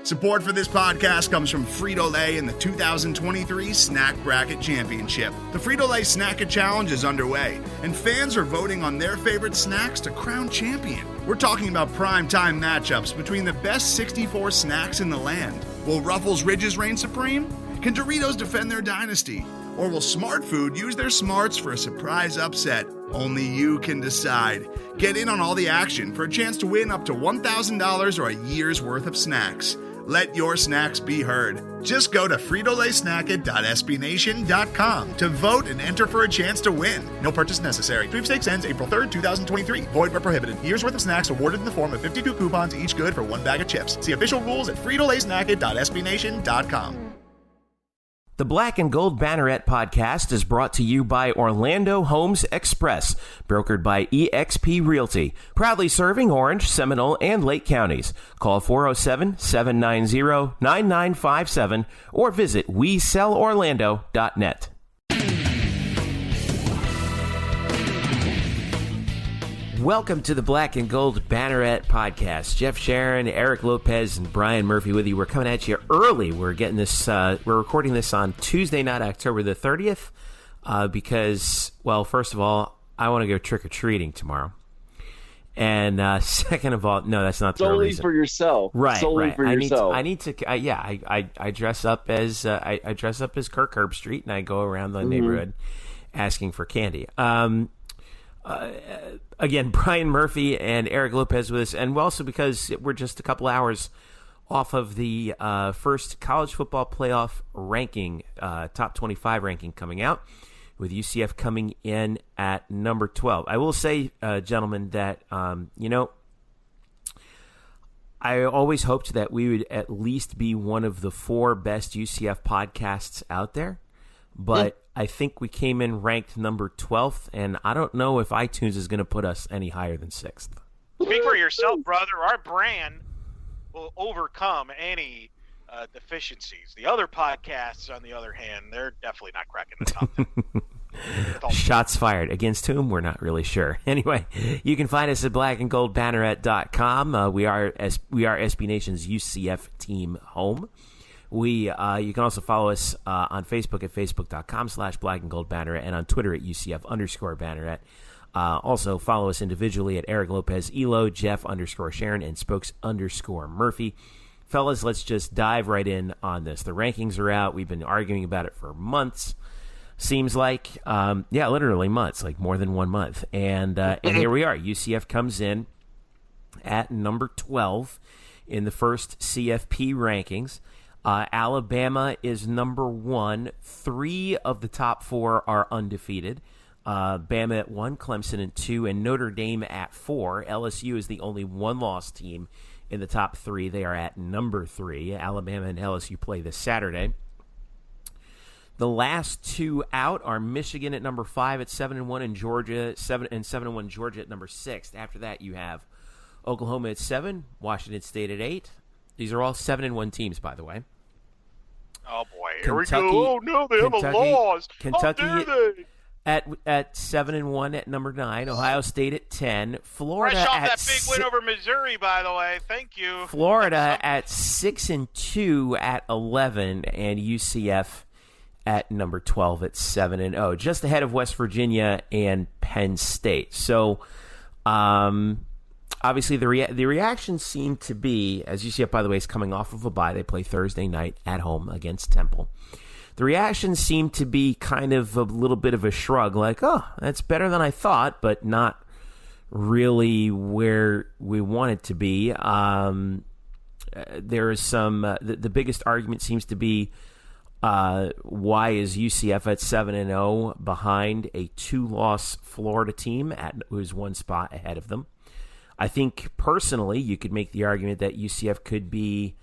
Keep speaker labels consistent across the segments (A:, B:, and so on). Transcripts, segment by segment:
A: Support for this podcast comes from Frito-Lay and the 2023 Snack Bracket Championship. The Frito-Lay Snack-It Challenge is underway, and fans are voting on their favorite snacks to crown champion. We're talking about prime-time matchups between the best 64 snacks in the land. Will Ruffles Ridges reign supreme? Can Doritos defend their dynasty? Or will Smart Food use their smarts for a surprise upset? Only you can decide. Get in on all the action for a chance to win up to $1,000 or a year's worth of snacks. Let your snacks be heard. Just go to fritolaysnacket.sbnation.com to vote and enter for a chance to win. No purchase necessary. Sweepstakes ends April 3rd, 2023. Void where prohibited. Year's worth of snacks awarded in the form of 52 coupons, each good for one bag of chips. See official rules at fritolaysnacket.sbnation.com.
B: The Black and Gold Banneret Podcast is brought to you by Orlando Homes Express, brokered by eXp Realty, proudly serving Orange, Seminole, and Lake counties. Call 407-790-9957 or visit WeSellOrlando.net. Welcome to the Black and Gold Banneret Podcast. Jeff Sharon, Eric Lopez, and Brian Murphy with you. We're coming at you early. We're getting this. We're recording this on Tuesday night, October the 30th, because, well, first of all, I want to go trick or treating tomorrow, and second of all, no, that's not the
C: solely
B: reason.
C: For yourself,
B: right?
C: Solely
B: right.
C: For yourself.
B: I need to. I dress up as I dress up as Kirk Herbstreit, and I go around the neighborhood asking for candy. Again, Brian Murphy and Eric Lopez with us, and also because we're just a couple hours off of the first college football playoff ranking, top 25 ranking coming out, with UCF coming in at number 12. I will say, gentlemen, that, I always hoped that we would at least be one of the 4 best UCF podcasts out there, but I think we came in ranked number 12th, and I don't know if iTunes is going to put us any higher than 6th.
D: Speak for yourself, brother. Our brand will overcome any deficiencies. The other podcasts, on the other hand, they're definitely not cracking the top 10.
B: Shots fired. Against whom? We're not really sure. Anyway, you can find us at blackandgoldbanneret.com. We are SB Nation's UCF team home. You can also follow us on Facebook at facebook.com/blackandgoldbanneret and on Twitter at UCF_Banneret. Also follow us individually at Eric Lopez, Elo, Jeff _Sharon, and Spokes_Murphy. Fellas, let's just dive right in on this. The rankings are out. We've been arguing about it for months. Seems like, literally months, like more than 1 month. And here we are. UCF comes in at number 12 in the first CFP rankings. Alabama is number 1. 3 of the top 4 are undefeated. Bama at 1, Clemson at 2, and Notre Dame at 4. LSU is the only one-loss team in the top 3. They are at number 3. Alabama and LSU play this Saturday. The last 2 out are Michigan at number 5 at 7-1, and Georgia 7-1. Georgia at number 6. After that, you have Oklahoma at 7, Washington State at 8. These are all 7-1 teams, by the way.
D: Oh boy, here we go. Oh no, they have a loss.
B: Kentucky
D: How dare they?
B: at 7-1 at number 9. Ohio State at 10. Florida
D: Fresh off
B: at
D: that big win over Missouri, by the way. Thank you.
B: Florida at 6-2 at 11, and UCF at number 12 at 7-0, just ahead of West Virginia and Penn State. So, obviously, the reaction seemed to be, as UCF, by the way, is coming off of a bye. They play Thursday night at home against Temple. The reaction seemed to be kind of a little bit of a shrug, like, oh, that's better than I thought, but not really where we want it to be. There is some, the biggest argument seems to be, why is UCF at 7-0 behind a 2-loss Florida team who's 1 spot ahead of them? I think, personally, you could make the argument that UCF could be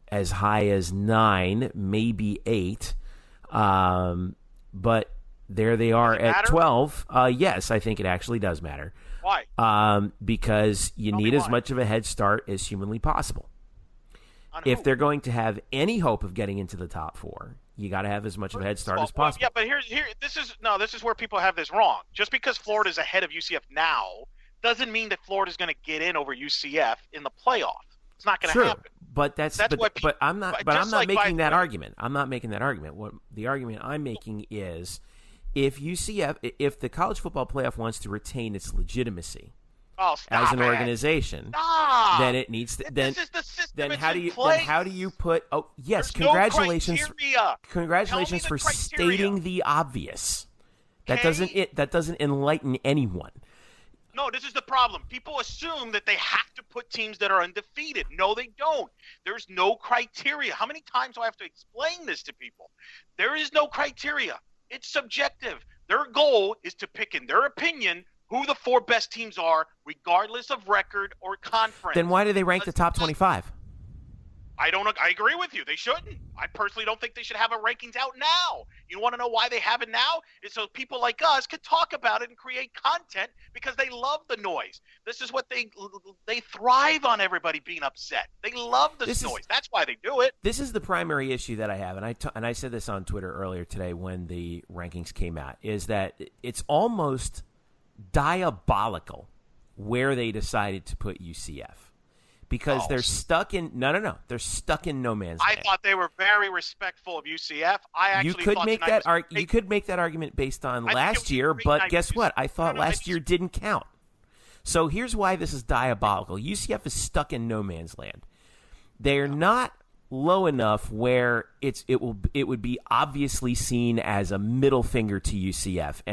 B: as high as 9, maybe 8. But there they are at 12. Yes, I think it actually does matter.
D: Why?
B: Because you need as much of a head start as humanly possible. If they're going to have any hope of getting into the top 4, you got to have as much of a head start as possible.
D: Yeah, but this is where people have this wrong. Just because Florida's ahead of UCF now doesn't mean that Florida's going to get in over UCF in the playoff. It's not going to happen.
B: But I'm not making that argument. I'm not making that argument. What the argument I'm making is, if the college football playoff wants to retain its legitimacy as an organization, then it needs to. Then how do you put? Oh yes, congratulations! Congratulations for stating the obvious. That doesn't enlighten anyone.
D: No, this is the problem. People assume that they have to put teams that are undefeated. No, they don't. There's no criteria. How many times do I have to explain this to people? There is no criteria. It's subjective. Their goal is to pick, in their opinion, who the 4 best teams are, regardless of record or conference.
B: Then why do they rank the top 25?
D: I agree with you. They shouldn't. I personally don't think they should have a rankings out now. You want to know why they have it now? It's so people like us could talk about it and create content because they love the noise. This is what they thrive on, everybody being upset. They love this noise. That's why they do it.
B: This is the primary issue that I have, and I said this on Twitter earlier today when the rankings came out, is that it's almost diabolical where they decided to put UCF. Because they're stuck in they're stuck in no man's land.
D: I thought they were very respectful of UCF.
B: You could make that argument based on last year, but guess what? I thought last year didn't count. So here's why this is diabolical. UCF is stuck in no man's land. They're not low enough where it would be obviously seen as a middle finger to UCF,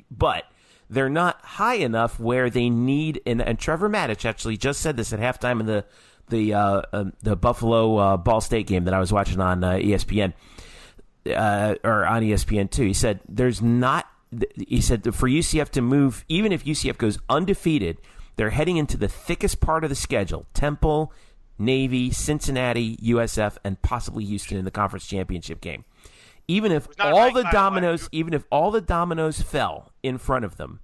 B: but they're not high enough where they need, and Trevor Maddich actually just said this at halftime in the Buffalo Ball State game that I was watching on ESPN or on ESPN2. He said for UCF to move, even if UCF goes undefeated, they're heading into the thickest part of the schedule: Temple, Navy, Cincinnati, USF, and possibly Houston in the conference championship game. Even if all the dominoes fell in front of them,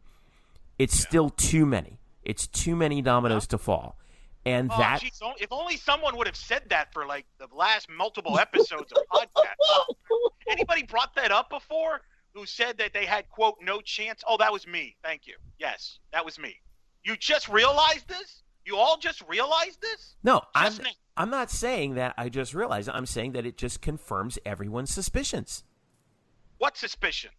B: it's still too many. It's too many dominoes to fall. And
D: if only someone would have said that for like the last multiple episodes of podcast. Anybody brought that up before? Who said that they had, quote, no chance? Oh, that was me. Thank you. Yes, that was me. You just realized this? You all just realized this?
B: No, I'm not saying that I just realized it. I'm saying that it just confirms everyone's suspicions.
D: What suspicion?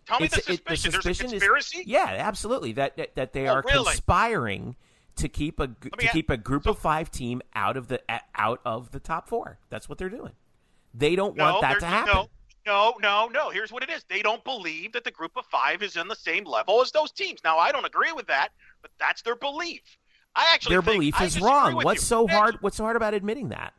D: Tell me the suspicion. There's a conspiracy?
B: Yeah, absolutely. That they are conspiring to keep a group of 5 team out of the top 4. That's what they're doing. They don't want that to happen.
D: No. Here's what it is. They don't believe that the group of 5 is on the same level as those teams. Now, I don't agree with that, but that's their belief.
B: Their belief is wrong. What's so hard about admitting that?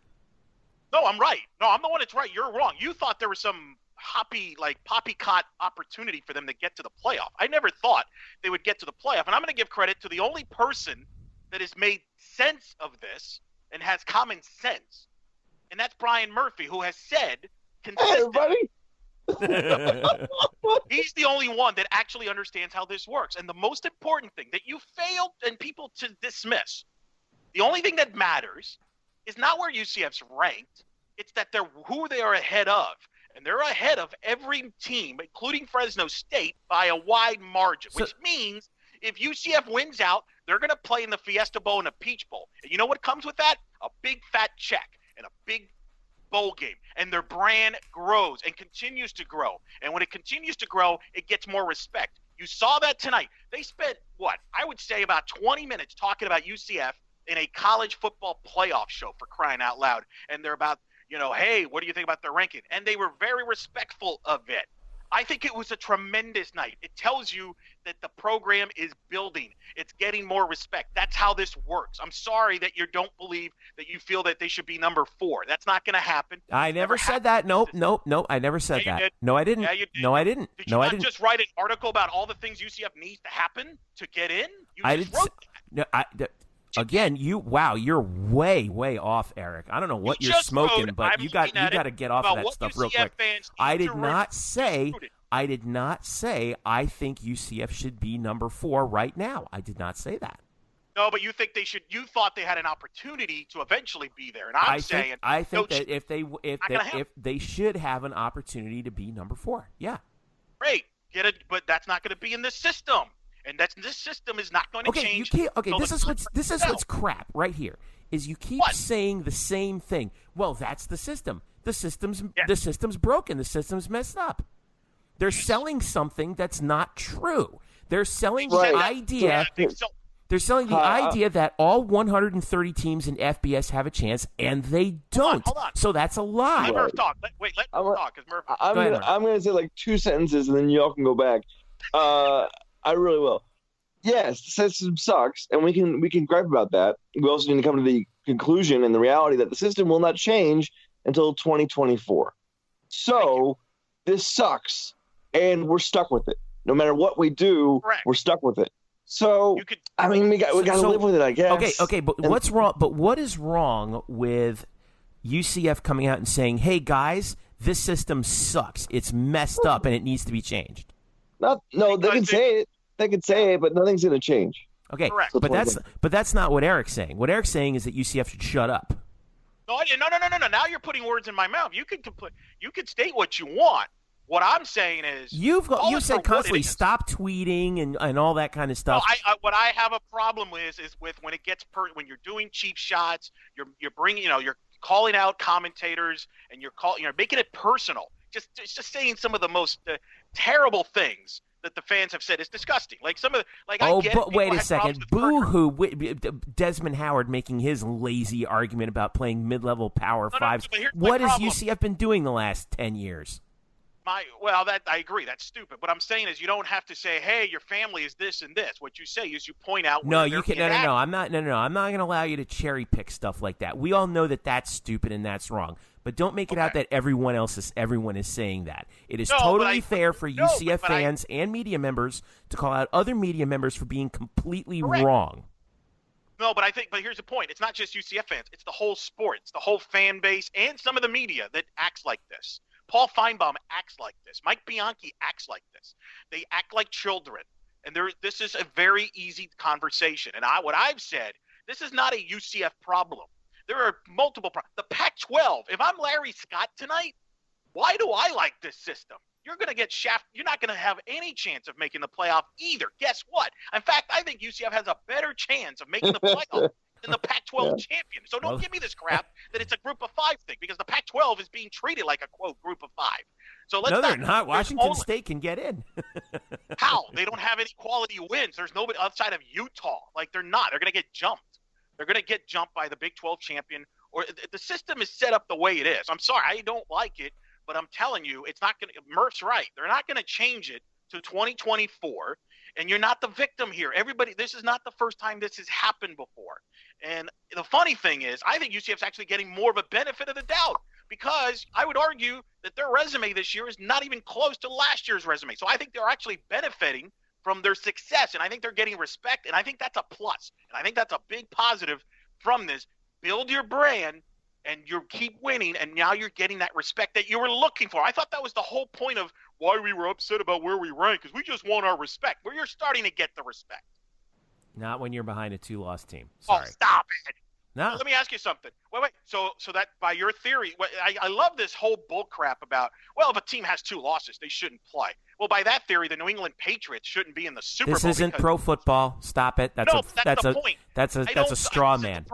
D: No, I'm right. No, I'm the one that's right. You're wrong. You thought there was some poppycock opportunity for them to get to the playoff. I never thought they would get to the playoff. And I'm going to give credit to the only person that has made sense of this and has common sense. And that's Brian Murphy, who has said consistently. He's the only one that actually understands how this works. And the most important thing that you failed and people to dismiss, the only thing that matters is not where UCF's ranked. It's that who they are ahead of. And they're ahead of every team, including Fresno State, by a wide margin, which means if UCF wins out, they're going to play in the Fiesta Bowl and the Peach Bowl. And you know what comes with that? A big fat check and a big bowl game, and their brand grows and continues to grow. And when it continues to grow, it gets more respect. You saw that tonight. They spent, I would say about 20 minutes talking about UCF in a college football playoff show, for crying out loud. And they're about, hey, what do you think about their ranking? And they were very respectful of it. I think it was a tremendous night. It tells you that the program is building. It's getting more respect. That's how this works. I'm sorry that you don't believe that you feel that they should be number 4. That's not going to happen.
B: I never said that. Nope. I never said that. No, I didn't.
D: Yeah, you did.
B: No, I didn't.
D: Did you not just write an article about all the things UCF needs to happen to get in?
B: I just wrote that. Again, you're way off, Eric. I don't know what you're smoking, but you got to get off of that stuff real quick. I did not say I think UCF should be number 4 right now. I did not say that.
D: No, but you think they should. You thought they had an opportunity to eventually be there, and I think
B: that if they should have an opportunity to be number 4. Yeah.
D: Great, get it, but that's not going to be in this system. And this system is not going to change.
B: This is what's crap right here. is you keep saying the same thing. Well, that's the system. The system's broken. The system's messed up. They're selling something that's not true. They're selling the idea. They're selling the idea that all 130 teams in FBS have a chance, and they don't.
D: Hold on.
B: So that's a lie.
D: Let Murph talk. Let Murph talk. Murph.
C: I'm going to say like 2 sentences, and then y'all can go back. I really will. Yes, the system sucks, and we can gripe about that. We also need to come to the conclusion and the reality that the system will not change until 2024. So this sucks, and we're stuck with it. No matter what we do, we're stuck with it. So we got to live with it, I guess.
B: Okay, but what's wrong? But what is wrong with UCF coming out and saying, "Hey guys, this system sucks. It's messed up, and it needs to be changed"?
C: They can say it. They can say it, but nothing's going to change.
B: Okay, but that's not what Eric's saying. What Eric's saying is that UCF should shut up.
D: No. Now you're putting words in my mouth. You could state what you want. What I'm saying is
B: you said constantly stop tweeting and all that kind of stuff.
D: No, what I have a problem with is when it gets when you're doing cheap shots, you're bringing you're calling out commentators and you're making it personal. Just saying some of the most terrible things that the fans have said is disgusting. Like some of the
B: but wait a second. Boo-hoo. Desmond Howard making his lazy argument about playing mid-level Power Fives. What has UCF been doing the last 10 years?
D: That I agree. That's stupid. What I'm saying is you don't have to say, "Hey, your family is this and this." What you say is you point out.
B: No, you can. No. I'm not going to allow you to cherry pick stuff like that. We all know that that's stupid and that's wrong. But don't make it out that everyone is saying that. It is totally fair for UCF fans and media members to call out other media members for being completely wrong.
D: No, but here's the point. It's not just UCF fans. It's the whole sport. It's the whole fan base and some of the media that acts like this. Paul Feinbaum acts like this. Mike Bianchi acts like this. They act like children. And this is a very easy conversation. And what I've said, this is not a UCF problem. There are multiple problems. The Pac-12, if I'm Larry Scott tonight, why do I like this system? You're going to get shafted. You're not going to have any chance of making the playoff either. Guess what? In fact, I think UCF has a better chance of making the playoff than the Pac-12 champion. So don't give me this crap that it's a group of 5 thing, because the Pac-12 is being treated like a, quote, group of 5. So
B: they're not. Washington State can get in.
D: How? They don't have any quality wins. There's nobody outside of Utah. They're not. They're going to get jumped. They're going to get jumped by the Big 12 champion. Or the system is set up the way it is. I'm sorry. I don't like it, but I'm telling you, it's not going to – Murph's right. They're not going to change it to 2024. And you're not the victim here. This is not the first time this has happened before. And the funny thing is, I think UCF's actually getting more of a benefit of the doubt, because I would argue that their resume this year is not even close to last year's resume. So I think they're actually benefiting from their success, and I think they're getting respect, and I think that's a plus. And I think that's a big positive from this. Build your brand, and you keep winning, and now you're getting that respect that you were looking for. I thought that was the whole point of why we were upset about where we rank, because we just want our respect. Where you're starting to get the respect.
B: Not when you're behind a 2-loss team. Sorry.
D: Oh, stop it.
B: No.
D: Let me ask you something. Wait. So that by your theory, I love this whole bull crap about, if a team has 2 losses, they shouldn't play. Well, by that theory, the New England Patriots shouldn't be in the Super Bowl.
B: This isn't pro football. Stop it. That's the point. That's a straw man.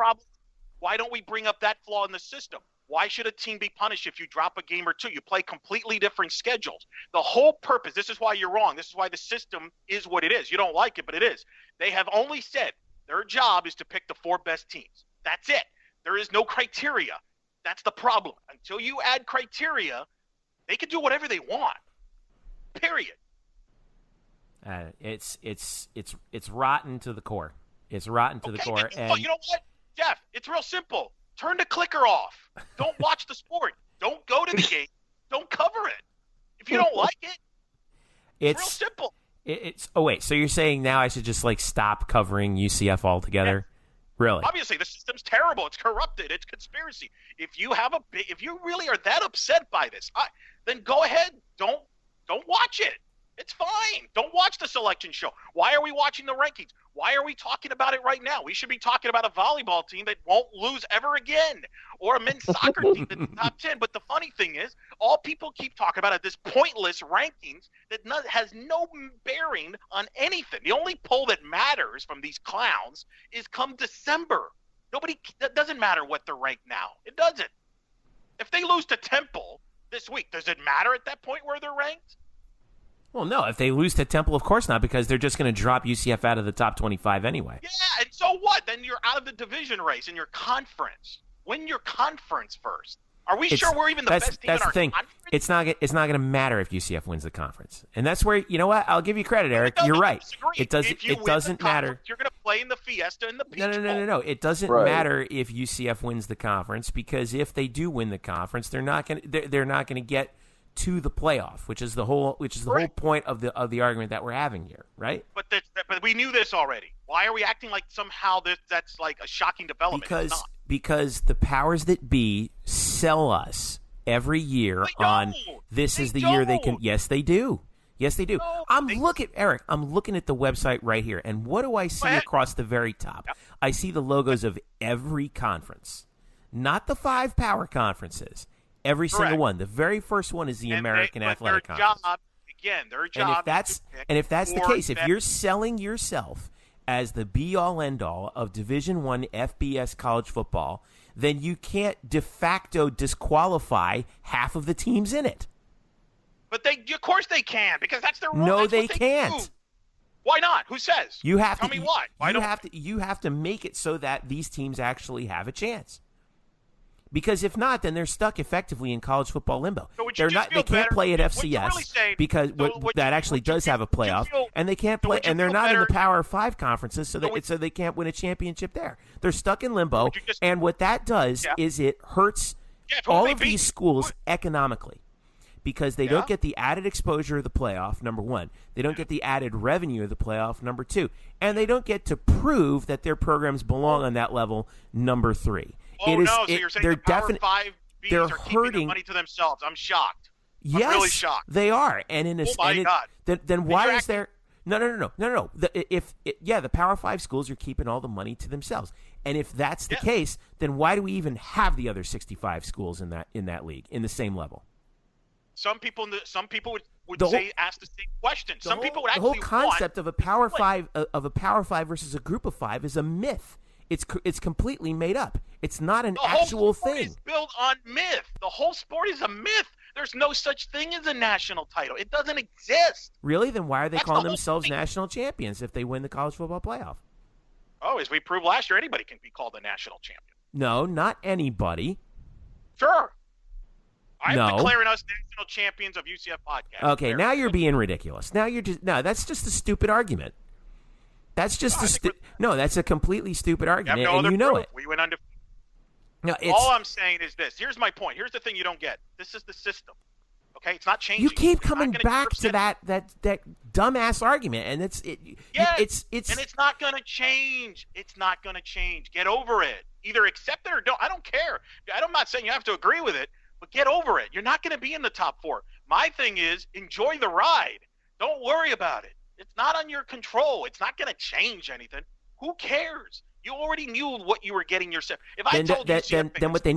D: Why don't we bring up that flaw in the system? Why should a team be punished if you drop a game or 2? You play completely different schedules. The whole purpose, this is why you're wrong. This is why the system is what it is. You don't like it, but it is. They have only said their job is to pick the 4 best teams. That's it. There is no criteria. That's the problem. Until you add criteria, they can do whatever they want. Period.
B: It's rotten to the core. It's rotten to the core.
D: And you know what, Jeff? It's real simple. Turn the clicker off. Don't watch the sport. Don't go to the game. Don't cover it. If you don't like it, it's real simple.
B: So you're saying now I should just stop covering UCF altogether? Yeah. Really?
D: Obviously, the system's terrible. It's corrupted. It's conspiracy. If you really are that upset by this, then go ahead. Don't watch it. It's fine. Don't watch the selection show. Why are we watching the rankings? Why are we talking about it right now? We should be talking about a volleyball team that won't lose ever again, or a men's soccer team that's top 10. But the funny thing is, all people keep talking about are this pointless rankings that has no bearing on anything. The only poll that matters from these clowns is come December. That doesn't matter what they're ranked now. It doesn't. If they lose to Temple this week, does it matter at that point where they're ranked?
B: Well, no. If they lose to Temple, of course not, because they're just going to drop UCF out of the top 25 anyway.
D: Yeah, and so what? Then you're out of the division race in your conference. Win your conference first. Are we sure we're even the best team in our
B: thing.
D: conference?
B: It's not going to matter if UCF wins the conference, and that's where you know what? I'll give you credit, Eric. You're right. It doesn't matter.
D: You're going to play in the Fiesta and the Peach Bowl.
B: No. It doesn't matter if UCF wins the conference, because if they do win the conference, they're not going to get to the playoff, which is the whole point of the argument that we're having here, right?
D: But we knew this already. Why are we acting like somehow that's like a shocking development?
B: Because the powers that be sell us every year on this is the year they can. Yes, they do. Yes, they do.
D: No,
B: I'm looking at the website right here, and what do I see across the very top?
D: Yep.
B: I see the logos of every conference, not the 5 power conferences. Every
D: Correct.
B: single one. The very first one is the American Athletic Conference.
D: Their job.
B: And if that's the case, if you're selling yourself as the be-all, end-all of Division I FBS college football, then you can't de facto disqualify half of the teams in it.
D: But of course they can, because that's their rule.
B: No,
D: that's
B: they
D: what
B: can't.
D: Do. Why not? Who says?
B: You have
D: Tell
B: to.
D: me why.
B: You have to make it so that these teams actually have a chance. Because if not, then they're stuck effectively in college football limbo.
D: So
B: They can't play at FCS because that actually does have a playoff, and they can't play, and they're not in the Power 5 conferences, so they can't win a championship there. They're stuck in limbo, and what that does is it hurts all of these schools economically, because they don't get the added exposure of the playoff, number one. They don't get the added revenue of the playoff, number two. And they don't get to prove that their programs belong on that level, number three.
D: So you're saying the Power 5 Bs are keeping the money to themselves. I'm shocked.
B: Yes,
D: I'm really shocked.
B: They are. And in a,
D: God.
B: Then why is there... No. The Power 5 schools are keeping all the money to themselves. And if that's the case, then why do we even have the other 65 schools in that league in the same level?
D: Some people would ask the same question. Some people would actually
B: the whole concept of a Power 5 versus a Group of 5 is a myth. It's completely made up. It's not an actual thing.
D: The whole sport is built on myth. The whole sport is a myth. There's no such thing as a national title. It doesn't exist.
B: Really? Then why are they calling themselves national champions if they win the college football playoff?
D: Oh, as we proved last year, anybody can be called a national champion.
B: No, not anybody.
D: Sure. I'm declaring us national champions of UCF podcast.
B: Okay, now you're being ridiculous. That's just a stupid argument. That's just that's a completely stupid argument, and you know it.
D: We went undefeated.
B: No,
D: all I'm saying is this. Here's my point. Here's the thing you don't get. This is the system. Okay, it's not changing.
B: You keep coming back to that dumbass argument, and it's
D: not going to change. It's not going to change. Get over it. Either accept it or don't. I don't care. I'm not saying you have to agree with it, but get over it. You're not going to be in the top 4. My thing is enjoy the ride. Don't worry about it. It's not on your control. It's not going to change anything. Who cares? You already knew what you were getting yourself. If I told you, then what they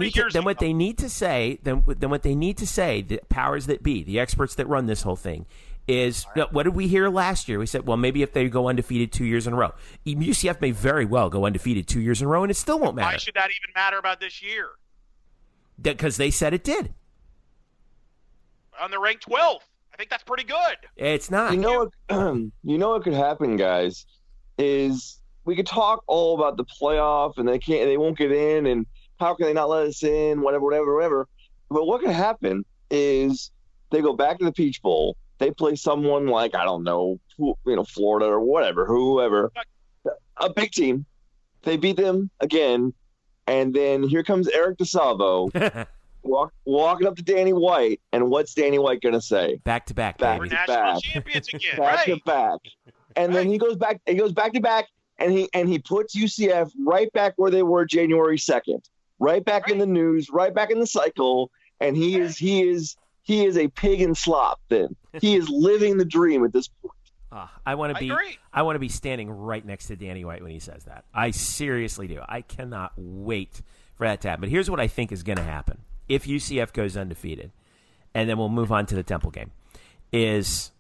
D: need to say, the powers that be, the experts that run this whole thing, is what did we hear last year? We said, well, maybe if they go undefeated 2 years in a row, UCF may very well go undefeated 2 years in a row, and it still won't matter. Why should that even matter about this year?
B: Because they said it did.
D: On the ranked 12th. I think that's pretty good.
B: It's not.
C: You know what could happen, guys, is we could talk all about the playoff and they won't get in and how can they not let us in, whatever. But what could happen is they go back to the Peach Bowl. They play someone like, I don't know, Florida or whoever, a big team. They beat them again, and then here comes Eric DeSalvo. Walking up to Danny White, and what's Danny White going to say?
B: Back to back,
D: we're national champions again,
C: back to back. And then he goes back to back, and he puts UCF right back where they were January 2nd, right back in the news, right back in the cycle, and he is a pig in slop. Then he is living the dream at this point.
B: I want to be standing right next to Danny White when he says that. I seriously do. I cannot wait for that to happen. But here's what I think is going to happen. If UCF goes undefeated, and then we'll move on to the Temple game, is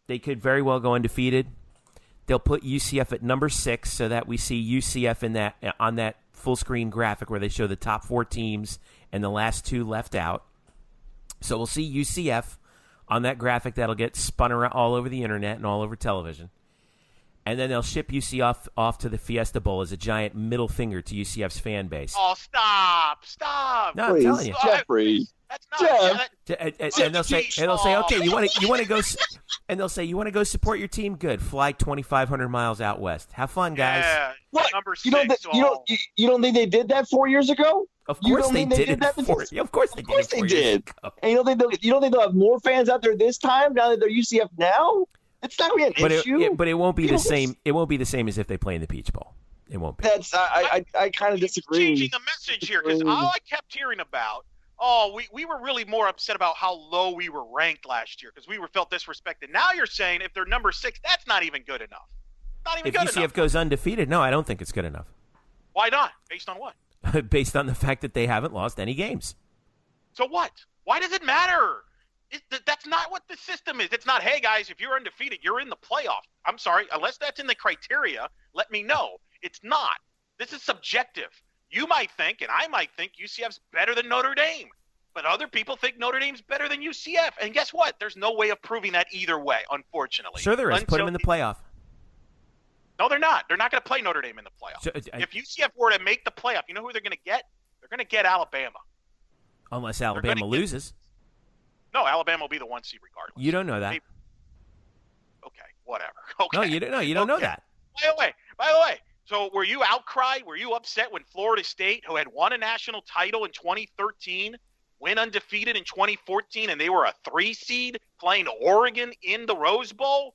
B: they could very well go undefeated. They'll put UCF at number 6 so that we see UCF on that full screen graphic where they show the top 4 teams and the last 2 left out. So we'll see UCF on that graphic that'll get spun around all over the internet and all over television. And then they'll ship UCF off to the Fiesta Bowl as a giant middle finger to UCF's fan base.
D: Oh, stop!
B: No,
C: Please,
B: I'm telling you.
C: Jeffrey.
D: That's not.
C: Jeff.
B: And they'll say, okay, you want to go, and they'll say, you want to go support your team? Good, fly 2,500 miles out west. Have fun, guys.
D: Yeah,
C: What?
D: Number 6.
C: You don't think they did that 4 years ago?
B: Of
C: You
B: course
C: don't
B: they
C: think they
B: did
C: did
B: it.
C: that
B: Of course they
C: Of course
B: did.
C: they
B: it 4 years
C: did.
B: ago.
C: And you don't think they'll have more fans out there this time now that they're UCF now? It's not going to be an issue.
B: But it won't be the same. It won't be the same as if they play in the Peach Bowl. It won't be.
C: That's I kind of disagree.
D: Changing the message here because all I kept hearing about. Oh, we were really more upset about how low we were ranked last year because we felt disrespected. Now you're saying if they're number 6, that's not even good enough. Not even
B: If
D: good
B: UCF
D: enough.
B: goes undefeated, no, I don't think it's good enough.
D: Why not? Based on what?
B: Based on the fact that they haven't lost any games.
D: So what? Why does it matter? That's not what the system is. It's not, hey, guys, if you're undefeated, you're in the playoff. I'm sorry. Unless that's in the criteria, let me know. It's not. This is subjective. You might think, and I might think, UCF's better than Notre Dame. But other people think Notre Dame's better than UCF. And guess what? There's no way of proving that either way, unfortunately.
B: Sure there is. Put them in the playoff.
D: No, they're not. They're not going to play Notre Dame in the playoff.
B: So,
D: if UCF were to make the playoff, you know who they're going to get? They're going to get Alabama.
B: Unless Alabama loses.
D: No, Alabama will be the 1 seed regardless.
B: You don't know that.
D: Maybe. Okay, whatever. Okay.
B: No, you don't know. You don't know that.
D: By the way, so were you outcried? Were you upset when Florida State, who had won a national title in 2013, went undefeated in 2014, and they were a 3 seed playing Oregon in the Rose Bowl?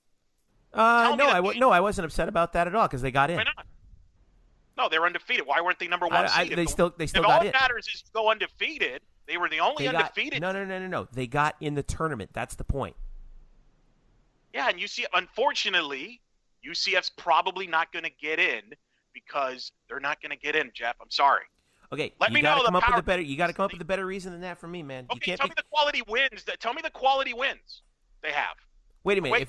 B: No, I wasn't upset about that at all because they got in.
D: Why not? No, they're undefeated. Why weren't they number 1 seed?
B: They still
D: if
B: got
D: all
B: in.
D: that matters is you go undefeated. They were the only undefeated.
B: No. They got in the tournament. That's the point.
D: Yeah, and unfortunately, UCF's probably not going to get in because they're not going to get in, Jeff. I'm sorry.
B: Okay,
D: You got to come up
B: with a better reason than that for me, man.
D: Okay, tell me the quality wins. Tell me the quality wins they have.
B: Wait a minute.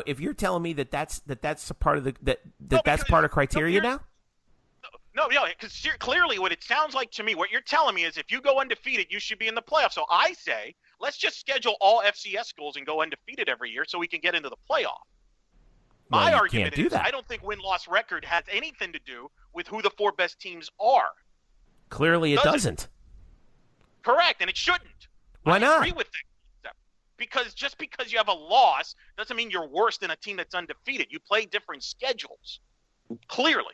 B: If you're telling me that's a part of that's part of criteria now.
D: No, because clearly what it sounds like to me, what you're telling me is if you go undefeated, you should be in the playoffs. So I say, let's just schedule all FCS schools and go undefeated every year so we can get into the playoff. My argument is I don't think win-loss record has anything to do with who the 4 best teams are.
B: Clearly it doesn't.
D: Correct, and it shouldn't.
B: Why not?
D: I agree with that. Because just because you have a loss doesn't mean you're worse than a team that's undefeated. You play different schedules. Clearly.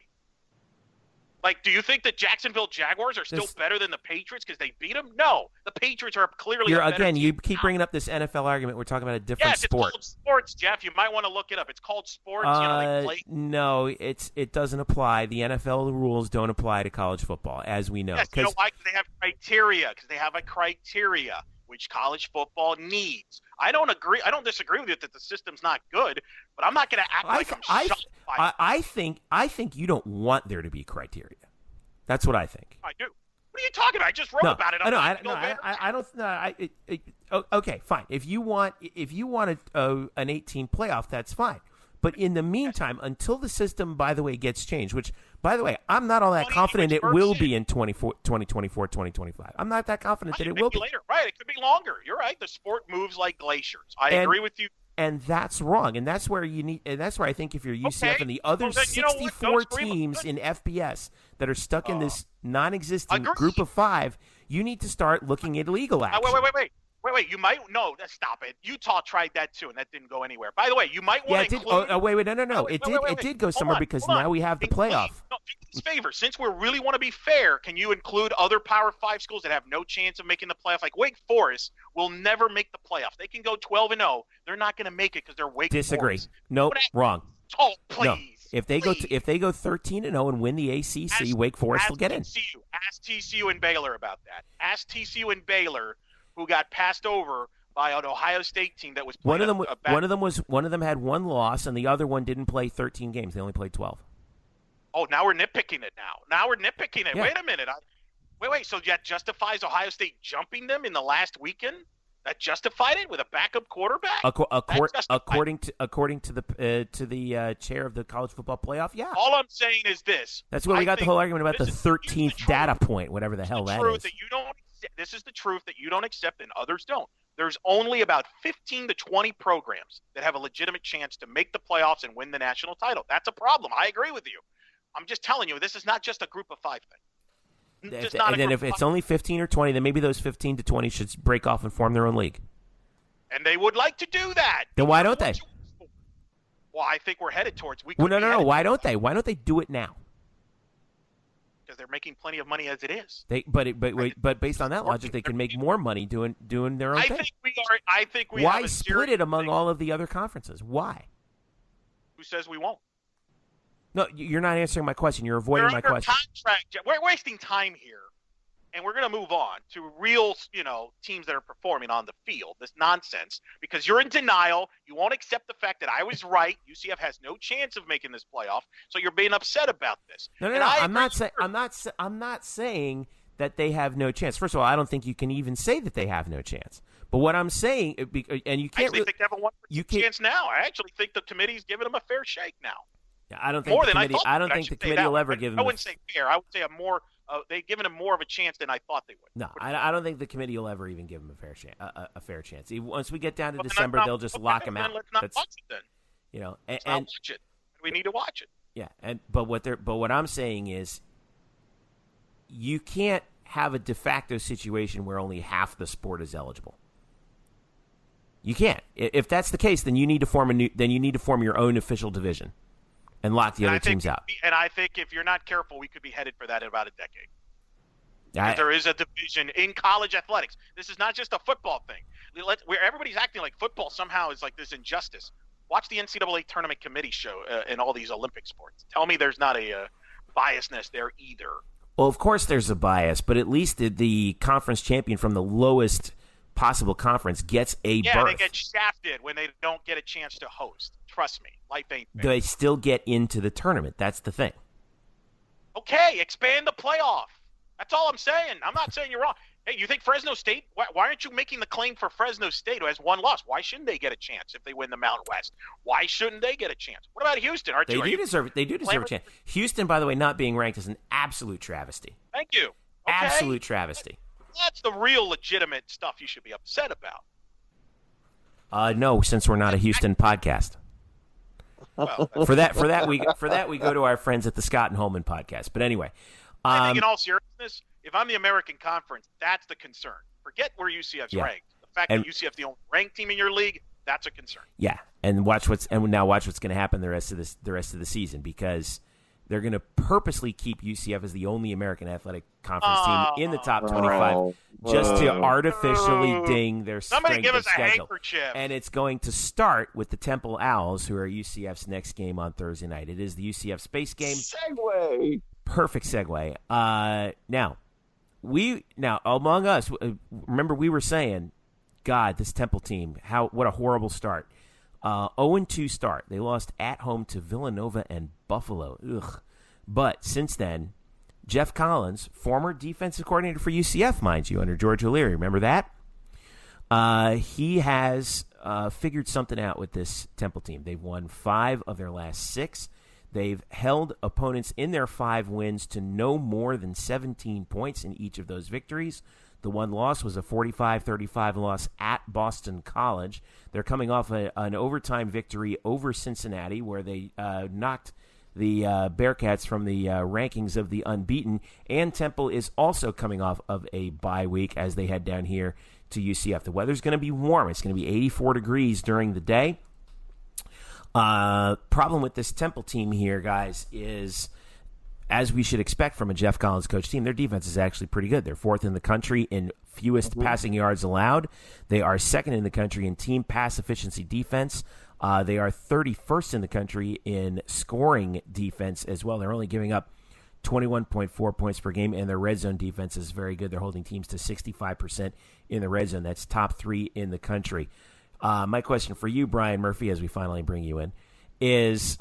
D: Like, do you think the Jacksonville Jaguars are still better than the Patriots because they beat them? No. The Patriots are clearly a better team.
B: You keep bringing up this NFL argument. We're talking about a different sport.
D: It's called sports, Jeff. You might want to look it up. It's called sports. They play.
B: No, it doesn't apply. The NFL rules don't apply to college football, as we know.
D: Yes, you know why? Because they have criteria. Because they have a criteria which college football needs. I don't disagree with you that the system's not good, but I'm not going to act like I'm shocked by it.
B: I think you don't want there to be criteria. That's what I think.
D: I do. What are you talking about? I just wrote about it.
B: Okay, fine. If you want an 18 playoff, that's fine. But in the meantime, until the system, by the way, gets changed, which, by the way, I'm not all that confident it will be in 2024, 2025. I'm not that confident that it will be.
D: Later. Right, it could be longer. You're right. The sport moves like glaciers. I agree with you.
B: And that's wrong. And that's where that's where I think if you're UCF and the other 64 teams in FBS that are stuck in this non-existent group of 5, you need to start looking at legal action.
D: Wait. You might stop it. Utah tried that too, and that didn't go anywhere. By the way, you might want to include.
B: No. It did go somewhere because now we have the playoff.
D: No, do me this favor. Since we really want to be fair, can you include other Power 5 schools that have no chance of making the playoff? Like Wake Forest will never make the playoffs. They can go 12-0. They're not going to make it because they're Wake Forest.
B: Disagree. Nope. Wrong.
D: Oh, please.
B: No. If they go 13-0 and win the ACC, Wake Forest will get in.
D: Ask TCU and Baylor about that. Ask TCU and Baylor, who got passed over by an Ohio State team that was playing
B: one of them had 1 loss and the other one didn't play 13 games. They only played 12.
D: Oh, now we're nitpicking it. Yeah.
B: Yeah.
D: Wait a minute. Wait. So that justifies Ohio State jumping them in the last weekend? That justified it with a backup quarterback.
B: According to the chair of the college football playoff, yeah.
D: All I'm saying is this.
B: That's where we got the whole argument about the 13th data point, whatever the hell that is.
D: This is the truth that you don't accept and others don't. There's only about 15 to 20 programs that have a legitimate chance to make the playoffs and win the national title. That's a problem. I agree with you. I'm just telling you, this is not just a group of 5 thing.
B: If it's only 15 or 20, then maybe those 15 to 20 should break off and form their own league.
D: And they would like to do that.
B: Then why don't they?
D: Well, I think we're headed towards.
B: No. Why don't they? Why don't they do it now?
D: Because they're making plenty of money as it is.
B: But based on that logic, they can make more money doing their own thing.
D: I think we.
B: Why split it among all of the other conferences? Why?
D: Who says we won't?
B: No, you're not answering my question. You're avoiding my question.
D: Contract. We're wasting time here, and we're going to move on to real, teams that are performing on the field. This nonsense, because you're in denial. You won't accept the fact that I was right. UCF has no chance of making this playoff, so you're being upset about this.
B: No. I'm not saying that they have no chance. First of all, I don't think you can even say that they have no chance. But what I'm saying, and you can't.
D: I actually think they have a 1% chance now. I actually think the committee's giving them a fair shake now.
B: I don't think the committee will ever give them.
D: I wouldn't say fair. I would say they've given them more of a chance than I thought they would.
B: No, I don't think the committee will ever even give them a fair chance. Once we get down to December, they'll just lock them out.
D: Let's not watch it then.
B: Let's
D: not watch it. We need to watch it.
B: Yeah, but what I'm saying is, you can't have a de facto situation where only half the sport is eligible. You can't. If that's the case, then you need to form your own official division. And lock the other teams out.
D: And I think if you're not careful, we could be headed for that in about a decade. There is a division in college athletics. This is not just a football thing. Where everybody's acting like football somehow is like this injustice. Watch the NCAA Tournament Committee show in all these Olympic sports. Tell me there's not a biasness there either.
B: Well, of course there's a bias, but at least the conference champion from the lowest possible conference gets a berth.
D: Yeah, they get shafted when they don't get a chance to host. Trust me, life ain't fair.
B: They still get into the tournament. That's the thing.
D: Okay, expand the playoff. That's all I'm saying. I'm not saying you're wrong. Hey, you think Fresno State? Why aren't you making the claim for Fresno State, who has one loss? Why shouldn't they get a chance if they win the Mountain West? Why shouldn't they get a chance? What about Houston?
B: They do deserve a chance. Houston, by the way, not being ranked is an absolute travesty.
D: Thank you. Okay.
B: Absolute travesty.
D: That's the real legitimate stuff you should be upset about.
B: No, since we're not a Houston podcast.
D: Well,
B: for that we go to our friends at the Scott and Holman podcast. But anyway,
D: I think in all seriousness, if I'm the American Conference, that's the concern. Forget where UCF's ranked. The fact that UCF's the only ranked team in your league, that's a concern.
B: Yeah, and watch what's going to happen the rest of the season, because they're going to purposely keep UCF as the only American Athletic Conference team in the top 25 just to artificially ding their strength of schedule. And it's going to start with the Temple Owls, who are UCF's next game on Thursday night. It is the UCF Space game.
C: Segue.
B: Perfect segue. Now, among us, remember we were saying, God, this Temple team, what a horrible start. 0-2 start. They lost at home to Villanova and Buffalo. Ugh. But since then, Jeff Collins, former defensive coordinator for UCF, mind you, under George O'Leary, remember that? He has figured something out with this Temple team. They've won 5 of their last 6. They've held opponents in their 5 wins to no more than 17 points in each of those victories. The one loss was a 45-35 loss at Boston College. They're coming off an overtime victory over Cincinnati, where they knocked the Bearcats from the rankings of the unbeaten. And Temple is also coming off of a bye week as they head down here to UCF. The weather's going to be warm. It's going to be 84 degrees during the day. Problem with this Temple team here, guys, is, as we should expect from a Jeff Collins coach team, their defense is actually pretty good. They're 4th in the country in fewest passing yards allowed. They are 2nd in the country in team pass efficiency defense. They are 31st in the country in scoring defense as well. They're only giving up 21.4 points per game, and their red zone defense is very good. They're holding teams to 65% in the red zone. That's top 3 in the country. My question for you, Brian Murphy, as we finally bring you in, is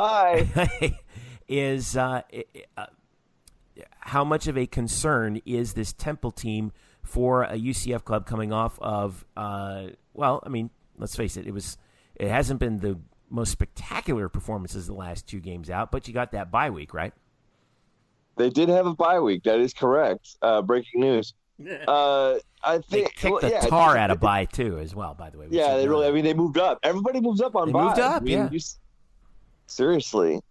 B: how much of a concern is this Temple team for a UCF club coming off of, let's face it, it hasn't been the most spectacular performances the last 2 games out, but you got that bye week, right?
C: They did have a bye week. That is correct. Breaking news. I think
B: they kicked the tar out of bye too, as well. By the way,
C: yeah, they really. I mean, they moved up. Everybody moves up on bye.
B: Moved up, yeah.
C: Seriously,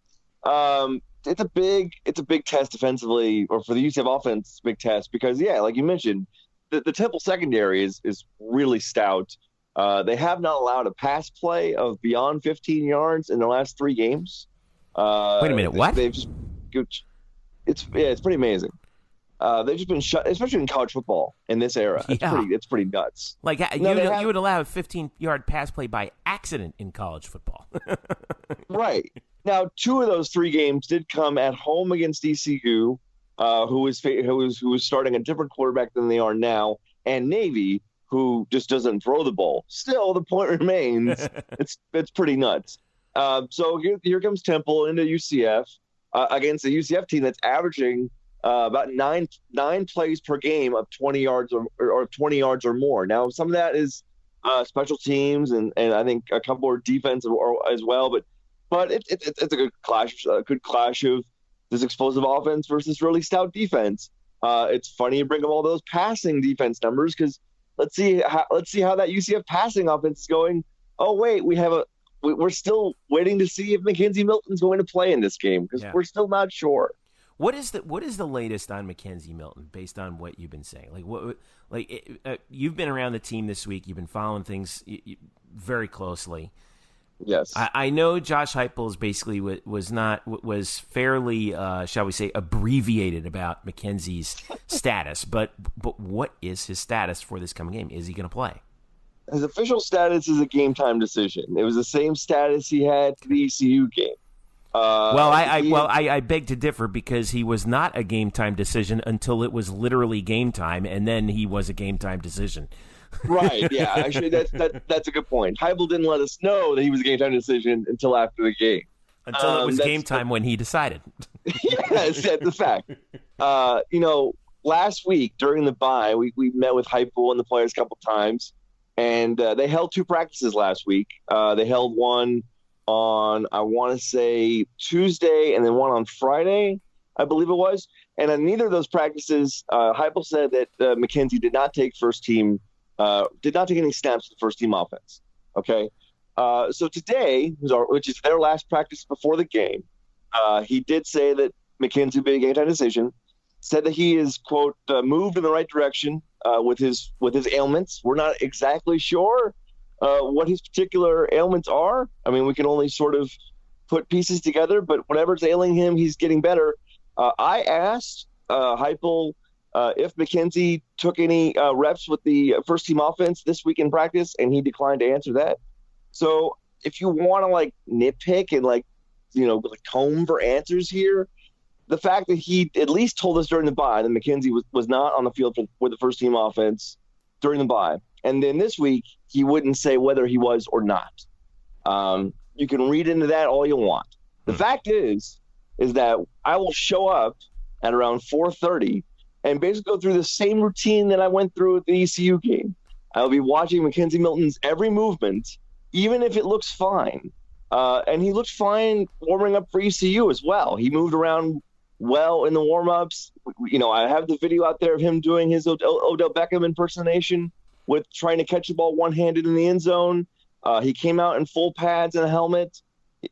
C: it's a big test defensively, or for the UCF offense, it's a big test because, like you mentioned, the Temple secondary is really stout. They have not allowed a pass play of beyond 15 yards in their last 3 games.
B: Wait a minute, what?
C: They've just it's pretty amazing. They've just been shut, especially in college football in this era. It's pretty nuts.
B: Like you would allow a 15-yard pass play by accident in college football.
C: Right. Now, 2 of those 3 games did come at home against ECU, who was starting a different quarterback than they are now, and Navy, who just doesn't throw the ball. Still, the point remains. it's pretty nuts. So here comes Temple into UCF against a UCF team that's averaging about nine plays per game of 20 yards or 20 yards or more. Now, some of that is special teams, and I think a couple are defensive as well. But it's a good clash of this explosive offense versus really stout defense. It's funny you bring up all those passing defense numbers because let's see how that UCF passing offense is going. Oh wait, we're still waiting to see if McKenzie Milton's going to play in this game because we're still not sure.
B: What is the latest on McKenzie Milton based on what you've been saying? You've been around the team this week. You've been following things very closely.
C: Yes,
B: I know Josh Heupel basically was fairly, shall we say, abbreviated about McKenzie's status. But what is his status for this coming game? Is he going to play?
C: His official status is a game time decision. It was the same status he had for the ECU game.
B: I beg to differ because he was not a game time decision until it was literally game time, and then he was a game time decision.
C: Right, yeah. Actually, that's a good point. Heupel didn't let us know that he was a game time decision until after the game.
B: Until it was game time when he decided.
C: Yes, that's a fact. Last week during the bye, we met with Heupel and the players a couple times, and they held 2 practices last week. They held one on, I want to say, Tuesday, and then one on Friday, I believe it was. And in neither of those practices, Heupel said that McKenzie did not take any snaps for the first team offense. Okay. So today, which is their last practice before the game, he did say that McKenzie would be a game time decision, said that he is, quote, moved in the right direction with his ailments. We're not exactly sure what his particular ailments are. I mean, we can only sort of put pieces together, but whatever's ailing him, he's getting better. I asked Heupel if McKenzie took any reps with the first team offense this week in practice, and he declined to answer that. So if you want to nitpick and comb for answers here, the fact that he at least told us during the bye that McKenzie was not on the field with the first team offense during the bye. And then this week, he wouldn't say whether he was or not. You can read into that all you want. The fact is that I will show up at around 4:30 and basically go through the same routine that I went through at the ECU game. I'll be watching McKenzie Milton's every movement, even if it looks fine. And he looked fine warming up for ECU as well. He moved around well in the warm-ups. I have the video out there of him doing his Odell Beckham impersonation with trying to catch the ball one-handed in the end zone. He came out in full pads and a helmet.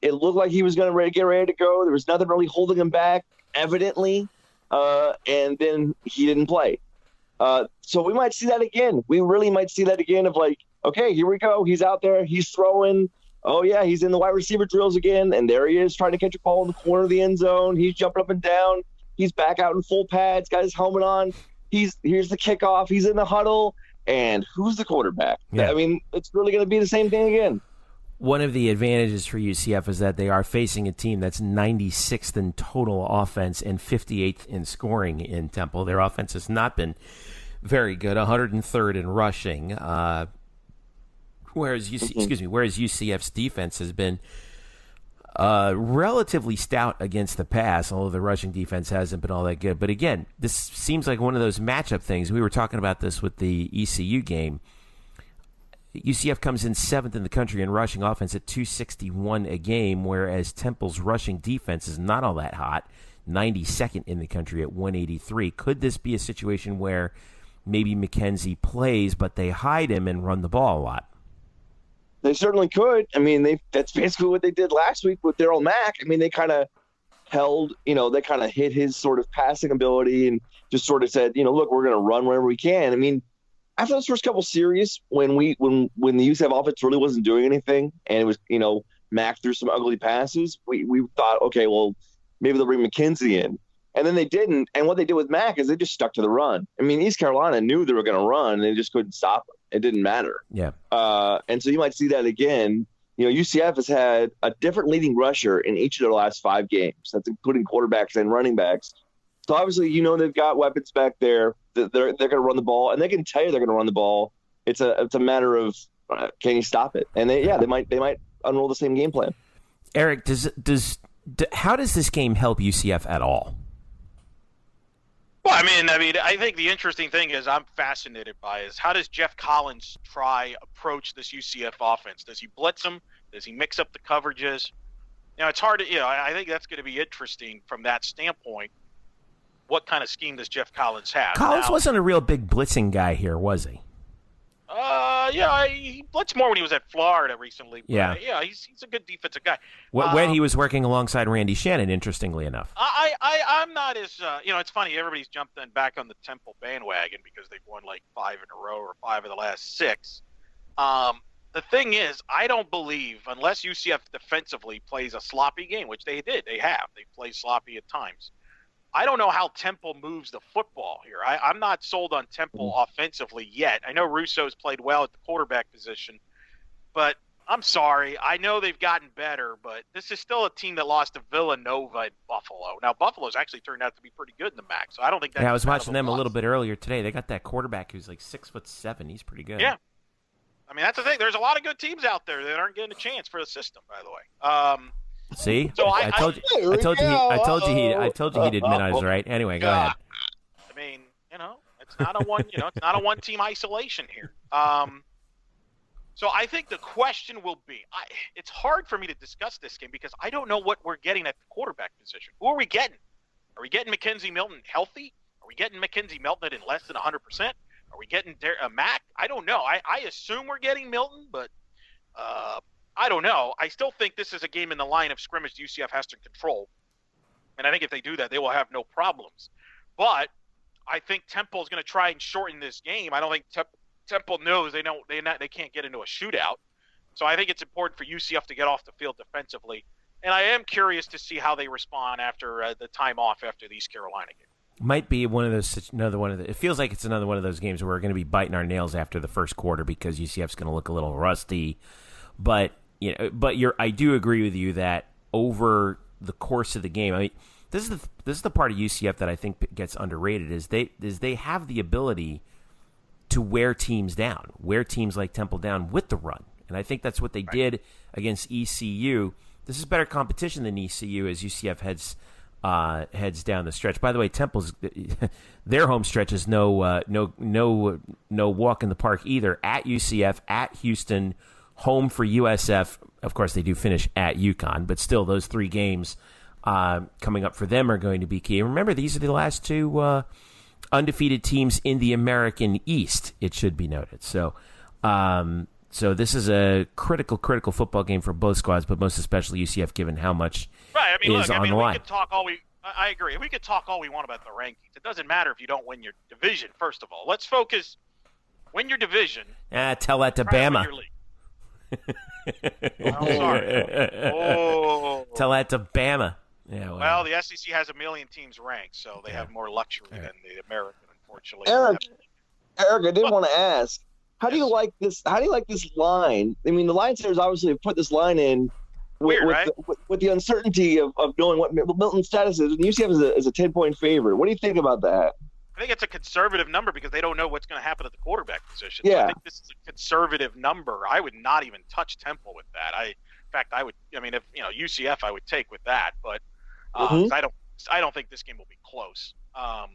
C: It looked like he was going to get ready to go. There was nothing really holding him back, evidently. And then he didn't play. So we might see that again. We really might see that again of okay, here we go. He's out there. He's throwing. Oh, yeah, he's in the wide receiver drills again. And there he is trying to catch a ball in the corner of the end zone. He's jumping up and down. He's back out in full pads, got his helmet on. Here's the kickoff. He's in the huddle. And who's the quarterback? Yeah. I mean, it's really going to be the same thing again.
B: One of the advantages for UCF is that they are facing a team that's 96th in total offense and 58th in scoring in Temple. Their offense has not been very good, 103rd in rushing, whereas UCF's defense has been relatively stout against the pass, although the rushing defense hasn't been all that good. But again, this seems like one of those matchup things. We were talking about this with the ECU game. UCF comes in 7th in the country in rushing offense at 261 a game, whereas Temple's rushing defense is not all that hot, 92nd in the country at 183. Could this be a situation where maybe McKenzie plays, but they hide him and run the ball a lot?
C: They certainly could. I mean, that's basically what they did last week with Daryl Mack. I mean, they kind of held, they kind of hit his sort of passing ability and just sort of said, look, we're going to run wherever we can. I mean, after those first couple series, when the UCF offense really wasn't doing anything, and it was, Mack threw some ugly passes, we thought, okay, well, maybe they'll bring McKenzie in. And then they didn't. And what they did with Mack is they just stuck to the run. I mean, East Carolina knew they were going to run, and they just couldn't stop them. It didn't matter.
B: Yeah.
C: And so you might see that again. UCF has had a different leading rusher in each of their last 5 games. That's including quarterbacks and running backs. So obviously, they've got weapons back there. They're going to run the ball, and they can tell you they're going to run the ball. It's a matter of can you stop it? And they might unroll the same game plan.
B: Eric, how does this game help UCF at all?
D: Well, I mean, I think the interesting thing is I'm fascinated by is how does Jeff Collins approach this UCF offense? Does he blitz them? Does he mix up the coverages? It's hard to, I think that's going to be interesting from that standpoint. What kind of scheme does Jeff Collins have?
B: Collins wasn't a real big blitzing guy here, was he?
D: He blitzed more when he was at Florida recently. But, he's a good defensive guy.
B: When he was working alongside Randy Shannon, interestingly enough.
D: I'm not as it's funny. Everybody's jumped back on the Temple bandwagon because they've won like 5 in a row or 5 of the last 6. The thing is, I don't believe unless UCF defensively plays a sloppy game, which they did. They play sloppy at times. I don't know how Temple moves the football here. I'm not sold on Temple offensively yet. I know Russo's played well at the quarterback position, but I'm sorry. I know they've gotten better, but this is still a team that lost to Villanova and Buffalo. Now, Buffalo's actually turned out to be pretty good in the MAC, so I don't think that's
B: I was watching them a little bit earlier today. They got that quarterback who's like 6'7". He's pretty good.
D: Yeah. I mean, that's the thing. There's a lot of good teams out there that aren't getting a chance for the system, by the way.
B: See,
D: so
B: I told you he'd admit I was right. Anyway, go ahead.
D: I mean, it's not a one-team isolation here. So I think the question will be, it's hard for me to discuss this game because I don't know what we're getting at the quarterback position. Who are we getting? Are we getting McKenzie Milton healthy? Are we getting McKenzie Milton in less than 100%? Are we getting Mack? I don't know. I assume we're getting Milton, but I don't know. I still think this is a game in the line of scrimmage UCF has to control. And I think if they do that, they will have no problems. But I think Temple is going to try and shorten this game. I don't think Temple knows they can't get into a shootout. So I think it's important for UCF to get off the field defensively. And I am curious to see how they respond after the time off after the East Carolina game.
B: Might be it feels like it's another one of those games where we're going to be biting our nails after the first quarter because UCF's going to look a little rusty. But I do agree with you that over the course of the game, I mean, this is the part of UCF that I think gets underrated is they have the ability to wear teams like Temple down with the run, and I think that's what they did against ECU. This is better competition than ECU as UCF heads down the stretch. By the way, Temple's their home stretch is no walk in the park either. At UCF, at Houston, home for USF. Of course, they do finish at UConn, but still, those 3 games coming up for them are going to be key. And remember, these are the last 2 undefeated teams in the American East. It should be noted. So this is a critical football game for both squads, but most especially UCF, given how much is on the line.
D: We could talk I agree. We could talk all we want about the rankings. It doesn't matter if you don't win your division. First of all, let's focus. Win your division.
B: Tell that to Bama.
D: I'm sorry.
B: Tell that to Bama. Yeah,
D: well, the SEC has 1 million teams ranked, so they have more luxury than the American, unfortunately.
C: Eric, I did want to ask, how do you like this? How do you like this line? I mean, the line setters obviously have put this line in with the uncertainty of knowing what Milton's status is. And UCF is a 10-point favorite. What do you think about that?
D: I think it's a conservative number because they don't know what's going to happen at the quarterback position.
C: Yeah.
D: So I think this is a conservative number. I would not even touch Temple with that. fact, if UCF, I would take with that. But 'cause I don't think this game will be close. I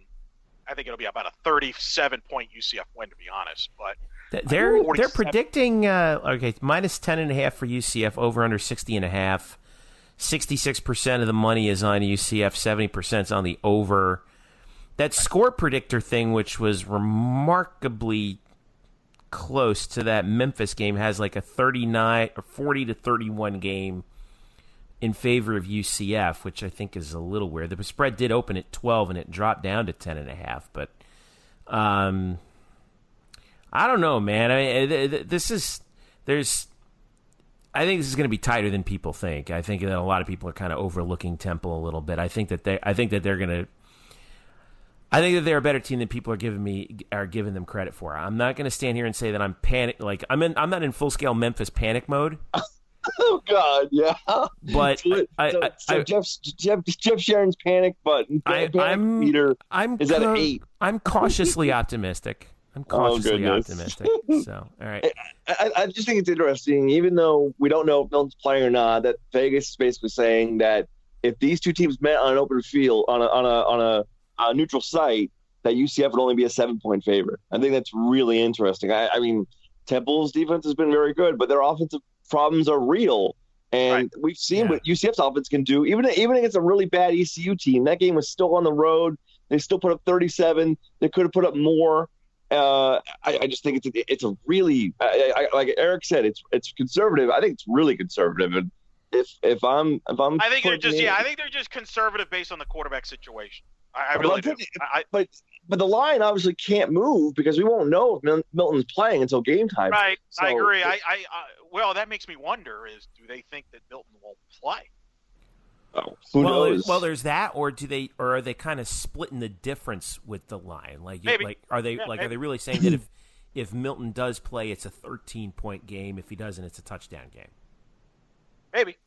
D: think it'll be about a 37-point UCF win, to be honest. But
B: they're predicting minus 10.5 for UCF, over under 60.5. 66% of the money is on UCF, 70% is on the over. That score predictor thing, which was remarkably close to that Memphis game, has like a 39 or 40 to 31 game in favor of UCF, which I think is a little weird. The spread did open at 12 and it dropped down to 10.5, but I don't know, man. I mean, I think this is going to be tighter than people think. I think that a lot of people are kind of overlooking Temple a little bit. I think that they're a better team than people are giving them credit for. I'm not going to stand here and say that I'm panic. Like I'm not in full scale Memphis panic mode.
C: Oh God, yeah.
B: But
C: Jeff Sharon's panic button. Panic meter is at 8.
B: I'm cautiously optimistic. Optimistic. So, all right.
C: I just think it's interesting, even though we don't know if Milton's playing or not, that Vegas is basically saying that if these two teams met on an open field on a neutral site, that UCF would only be a 7-point favorite. I think that's really interesting. I mean, Temple's defense has been very good, but their offensive problems are real. And we've seen what UCF's offense can do, even against a really bad ECU team. That game was still on the road. They still put up 37. They could have put up more. I just think it's a really, like Eric said, it's conservative. I think it's really conservative. And if I'm,
D: I think they're just conservative based on the quarterback situation. I really do.
C: But the line obviously can't move because we won't know if Milton's playing until game time.
D: Right. So, I agree. Well, that makes me wonder: do they think that Milton won't play?
C: Oh, who knows?
B: Well, there's that, or are they kind of splitting the difference with the line?
D: Maybe.
B: Are they really saying that if Milton does play, it's a 13-point game? If he doesn't, it's a touchdown game.
D: Maybe.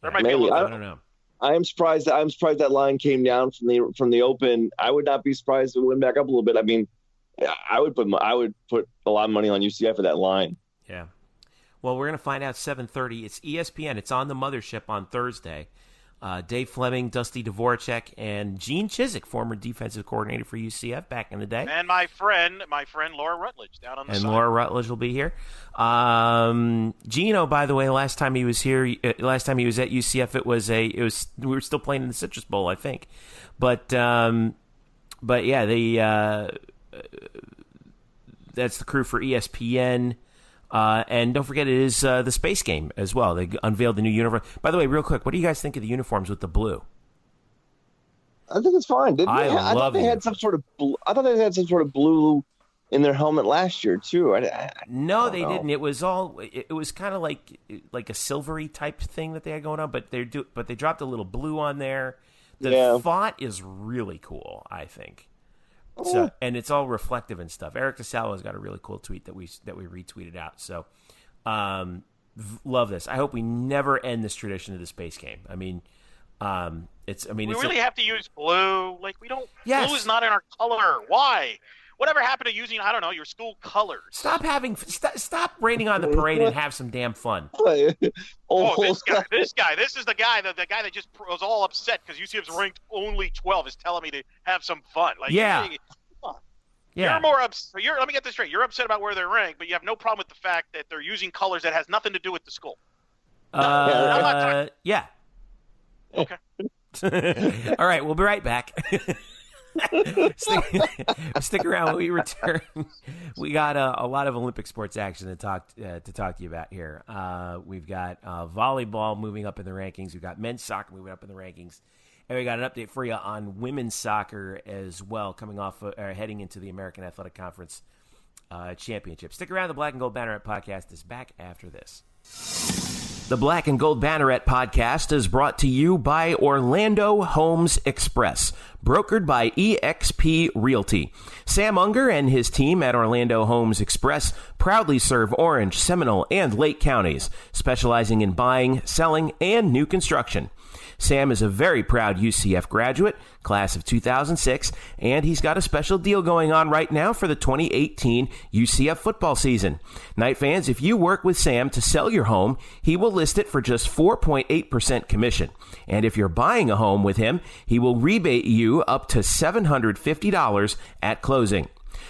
D: There might be a little bit.
B: I don't know.
C: I'm surprised that line came down from the open. I would not be surprised if it went back up a little bit. I mean, I would put a lot of money on UCF for that line.
B: Yeah. Well, we're going to find out 7:30. It's ESPN. It's on the mothership on Thursday. Dave Fleming, Dusty Dvorak, and Gene Chizik, former defensive coordinator for UCF back in the day.
D: And my friend Laura Rutledge down on the side.
B: And Laura Rutledge will be here. Gino, by the way, last time he was at UCF, we were still playing in the Citrus Bowl, I think. But yeah, that's the crew for ESPN. And don't forget, it is the Space Game as well. They unveiled the new uniform. By the way, real quick, what do you guys think of the uniforms with the blue?
C: I think it's fine. I thought they had some sort of blue in their helmet last year too.
B: No, they didn't. It was kind of like a silvery type thing that they had going on, but they dropped a little blue on there. The font is really cool, I think. So, and it's all reflective and stuff. Eric DeSalvo's got a really cool tweet that we retweeted out. So, love this. I hope we never end this tradition of the Space Game. I mean, we
D: really have to use blue. Like we don't.
B: Yes.
D: Blue is not in our color. Why? Whatever happened to using, I don't know, your school colors?
B: Stop raining on the parade and have some damn fun.
D: This is the guy that just was all upset because UCF's ranked only 12 is telling me to have some fun. Like,
B: yeah.
D: You're more upset. Let me get this straight. You're upset about where they're ranked, but you have no problem with the fact that they're using colors that has nothing to do with the school.
B: Yeah.
D: Okay.
B: All right, we'll be right back. Stick around when we return. We got a lot of Olympic sports action to talk to you about here. We've got volleyball moving up in the rankings. We've got men's soccer moving up in the rankings. And we got an update for you on women's soccer as well, coming off heading into the American Athletic Conference Championship. Stick around. The Black and Gold Banneret Podcast is back after this. The Black and Gold Banneret Podcast is brought to you by Orlando Homes Express, brokered by eXp Realty. Sam Unger and his team at Orlando Homes Express proudly serve Orange, Seminole, and Lake counties, specializing in buying, selling, and new construction. Sam is a very proud UCF graduate, class of 2006, and he's got a special deal going on right now for the 2018 UCF football season. Knight fans, if you work with Sam to sell your home, he will list it for just 4.8% commission. And if you're buying a home with him, he will rebate you up to $750 at closing.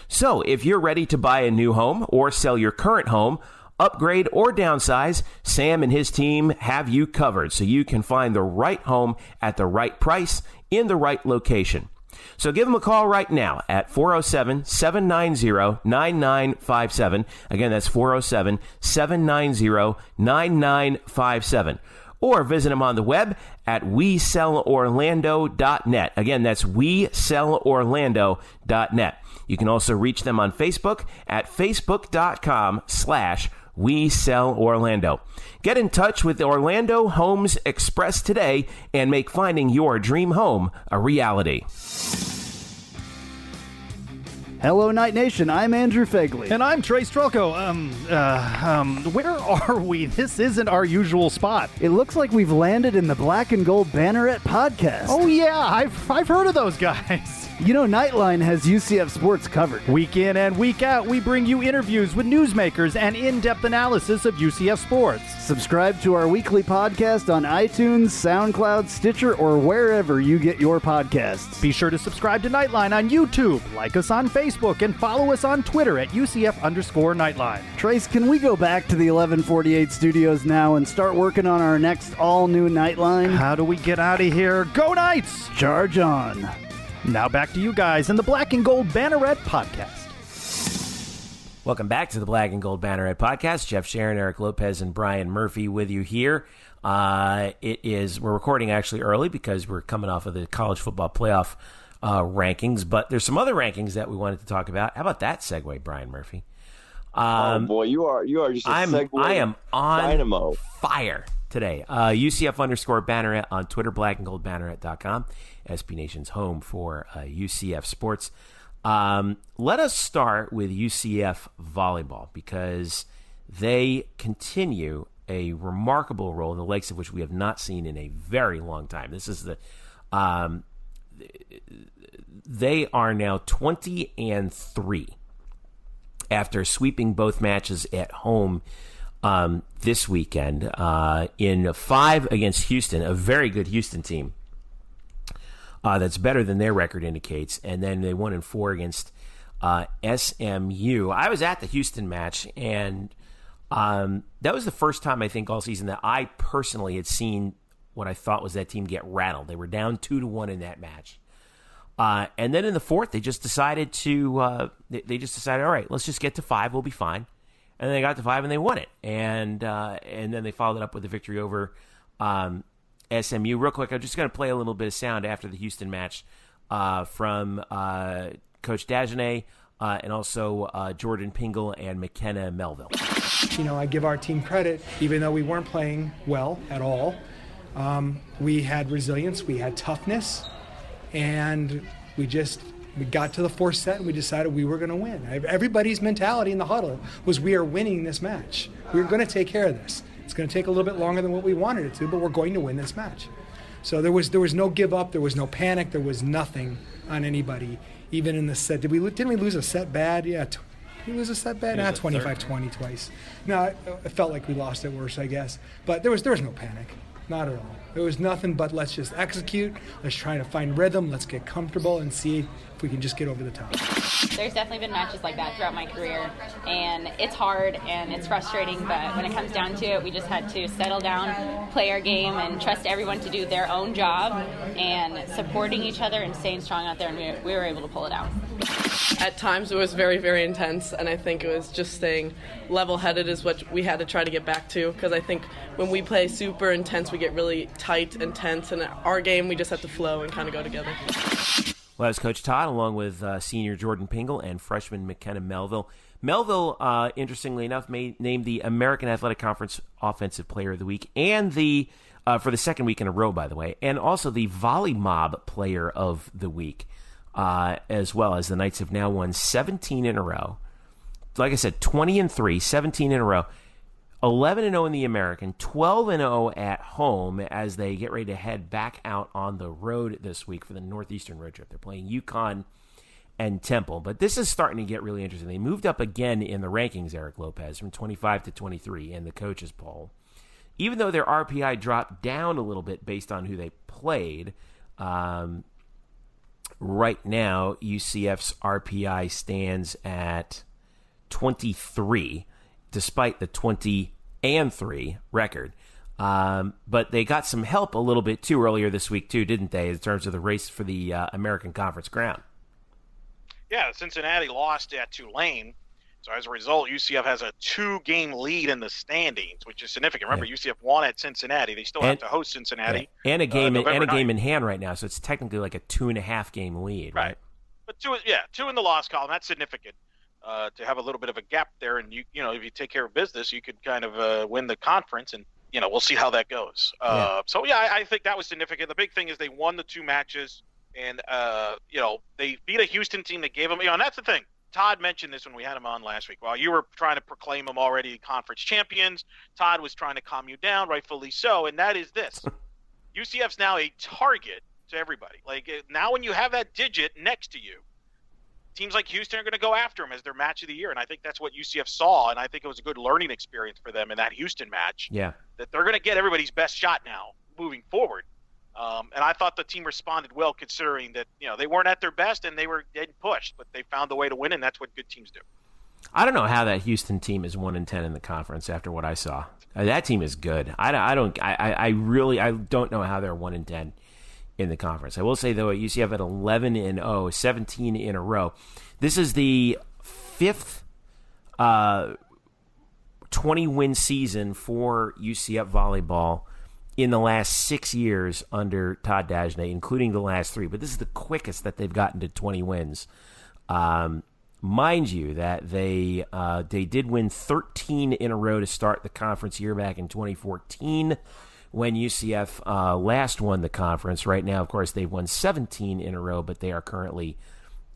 B: So if you're ready to buy a new home or sell your current home, upgrade or downsize, Sam and his team have you covered so you can find the right home at the right price in the right location. So give him a call right now at 407-790-9957. Again, that's 407-790-9957. Or visit him on the web at WeSellOrlando.net. Again, that's WeSellOrlando.net. You can also reach them on Facebook at facebook.com/WeSellOrlando. Get in touch with Orlando Homes Express today and make finding your dream home a reality.
E: Hello, Night Nation. I'm Andrew Fegley.
F: And I'm Trey Strelko. Where are we? This isn't our usual spot.
E: It looks like we've landed in the Black and Gold Banneret Podcast.
F: Oh, yeah. I've heard of those guys.
E: You know, Nightline has UCF sports covered.
F: Week in and week out, we bring you interviews with newsmakers and in-depth analysis of UCF sports.
E: Subscribe to our weekly podcast on iTunes, SoundCloud, Stitcher, or wherever you get your podcasts.
F: Be sure to subscribe to Nightline on YouTube, like us on Facebook, and follow us on Twitter at UCF_Nightline.
E: Trace, can we go back to the 1148 studios now and start working on our next all-new Nightline?
F: How do we get out of here? Go Knights!
E: Charge on.
F: Now back to you guys in the Black and Gold Banneret Podcast.
B: Welcome back to the Black and Gold Banneret Podcast. Jeff Sharon, Eric Lopez, and Brian Murphy with you here. We're recording actually early because we're coming off of the college football playoff rankings, but there's some other rankings that we wanted to talk about. How about that segue, Brian Murphy?
C: Oh boy, you are just
B: I am on
C: dynamo.
B: Fire today. UCF_Banneret on Twitter, blackandgoldbanneret.com, SB Nation's home for UCF sports. Let us start with UCF volleyball because they continue a remarkable role, the likes of which we have not seen in a very long time. This is they are now 20-3 after sweeping both matches at home this weekend in 5 against Houston, a very good Houston team that's better than their record indicates, and then they won in 4 against SMU. I was at the Houston match, and that was the first time I think all season that I personally had seen what I thought was that team get rattled. They were down 2-1 in that match. And then in the fourth, they just decided all right, let's just get to 5. We'll be fine. And then they got to 5 and they won it. And then they followed it up with a victory over SMU. Real quick, I'm just going to play a little bit of sound after the Houston match from Coach Dagenet and also Jordan Pingle and McKenna Melville.
G: You know, I give our team credit, even though we weren't playing well at all. We had resilience, we had toughness, and we got to the fourth set and we decided we were going to win. Everybody's mentality in the huddle was we are winning this match. We're going to take care of this. It's going to take a little bit longer than what we wanted it to, but we're going to win this match. So there was no give up, there was no panic, there was nothing on anybody, even in the set. Didn't we lose a set bad? Yeah, we lose a set bad? Not 25-20 twice. No, it felt like we lost it worse, I guess. But there was no panic, not at all. There was nothing but let's just execute, let's try to find rhythm, let's get comfortable and see if we can just get over the top.
H: There's definitely been matches like that throughout my career, and it's hard and it's frustrating, but when it comes down to it, we just had to settle down, play our game, and trust everyone to do their own job, and supporting each other and staying strong out there, and we were able to pull it out.
I: At times it was very, very intense, and I think it was just staying level-headed is what we had to try to get back to, because I think when we play super intense, we get really tight and tense, and our game, we just have to flow and kind of go together.
B: Well, that was Coach Todd, along with senior Jordan Pingle and freshman McKenna Melville. Melville, interestingly enough, named the American Athletic Conference Offensive Player of the Week, and for the second week in a row, by the way, and also the Volley Mob Player of the Week, as well, as the Knights have now won 17 in a row. Like I said, 20-3, 17 in a row. 11-0 in the American, 12-0 at home as they get ready to head back out on the road this week for the Northeastern road trip. They're playing UConn and Temple. But this is starting to get really interesting. They moved up again in the rankings, Eric Lopez, from 25 to 23 in the coaches poll. Even though their RPI dropped down a little bit based on who they played, right now UCF's RPI stands at 23, despite the 20-3 record. But they got some help a little bit too earlier this week too, didn't they, in terms of the race for the American Conference crown?
D: Yeah, Cincinnati lost at Tulane. So as a result, UCF has a 2-game lead in the standings, which is significant. Remember, UCF won at Cincinnati. They still have to host Cincinnati.
B: And a game in hand right now, so it's technically like a 2.5-game lead, right?
D: But two in the loss column. That's significant to have a little bit of a gap there. And you know, if you take care of business, you could kind of win the conference. And we'll see how that goes. So I think that was significant. The big thing is they won the 2 matches, and they beat a Houston team that gave them. And that's the thing. Todd mentioned this when we had him on last week. While you were trying to proclaim them already conference champions, Todd was trying to calm you down, rightfully so, and that is this. UCF's now a target to everybody. Like, now when you have that digit next to you, teams like Houston are going to go after them as their match of the year, and I think that's what UCF saw, and I think it was a good learning experience for them in that Houston match. Yeah. That they're going to get everybody's best shot now moving forward. And I thought the team responded well, considering that they weren't at their best and they were getting pushed, but they found a way to win, and that's what good teams do.
B: I don't know how that Houston team is 1-10 in the conference after what I saw. That team is good. I really don't know how they're 1-10 in the conference. I will say though, at UCF at 11-0, 17 in a row. This is the 5th 20-win season for UCF volleyball in the last 6 years under Todd Dagenais, including the last 3. But this is the quickest that they've gotten to 20 wins. Mind you that they did win 13 in a row to start the conference year back in 2014 when UCF last won the conference. Right now, of course, they've won 17 in a row, but they are currently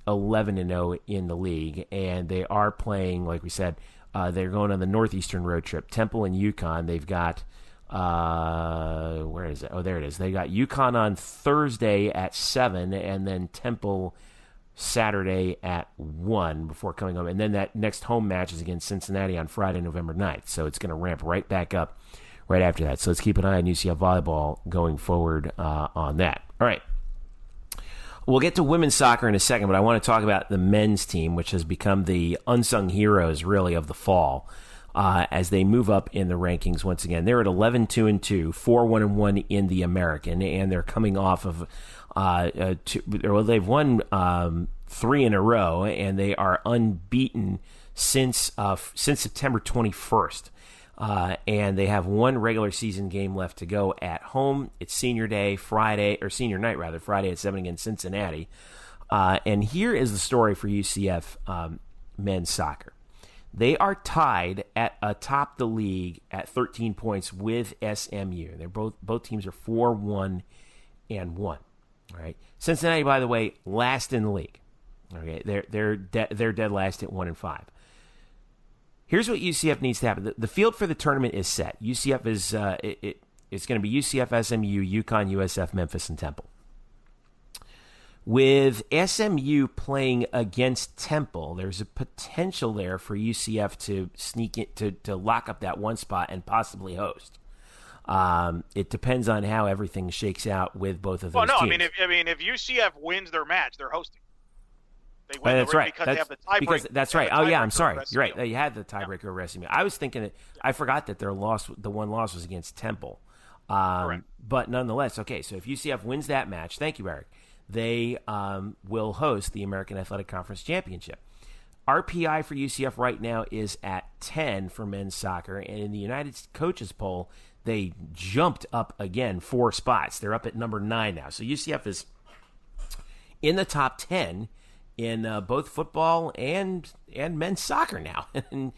B: 11-0 in the league. And they are playing, like we said, they're going on the Northeastern road trip. Temple and UConn, they've got... where is it? Oh, there it is. They got UConn on Thursday at 7, and then Temple Saturday at 1 before coming home. And then that next home match is against Cincinnati on Friday, November 9th. So it's going to ramp right back up right after that. So let's keep an eye on UCF volleyball going forward on that. All right. We'll get to women's soccer in a second, but I want to talk about the men's team, which has become the unsung heroes, really, of the fall. As they move up in the rankings once again. They're at 11-2-2, 4-1-1 in the American, and they're coming off of they've won 3 in a row, and they are unbeaten since September 21st. And they have 1 regular season game left to go at home. It's senior night, Friday at 7 against Cincinnati. And here is the story for UCF men's soccer. They are tied at atop the league at 13 points with SMU. They're both teams are 4-1-1. All right. Cincinnati, by the way, last in the league. Okay, they're dead last at 1-5. Here's what UCF needs to happen. The field for the tournament is set. UCF is it's going to be UCF, SMU, UConn, USF, Memphis, and Temple. With SMU playing against Temple, there's a potential there for UCF to sneak it to lock up that 1 spot and possibly host. It depends on how everything shakes out with both of those teams.
D: If UCF wins their match, they're hosting. They win
B: that's right.
D: Because they have the tiebreaker.
B: That's right. Oh yeah, I'm sorry. You're right. You had the tiebreaker over SMU. I was thinking that I forgot that the one loss was against Temple. But nonetheless, okay. So if UCF wins that match, thank you, Eric. They will host the American Athletic Conference Championship. RPI for UCF right now is at 10 for men's soccer, and in the United Coaches Poll, they jumped up again 4 spots. They're up at number 9 now. So UCF is in the top 10 in both football and men's soccer now. And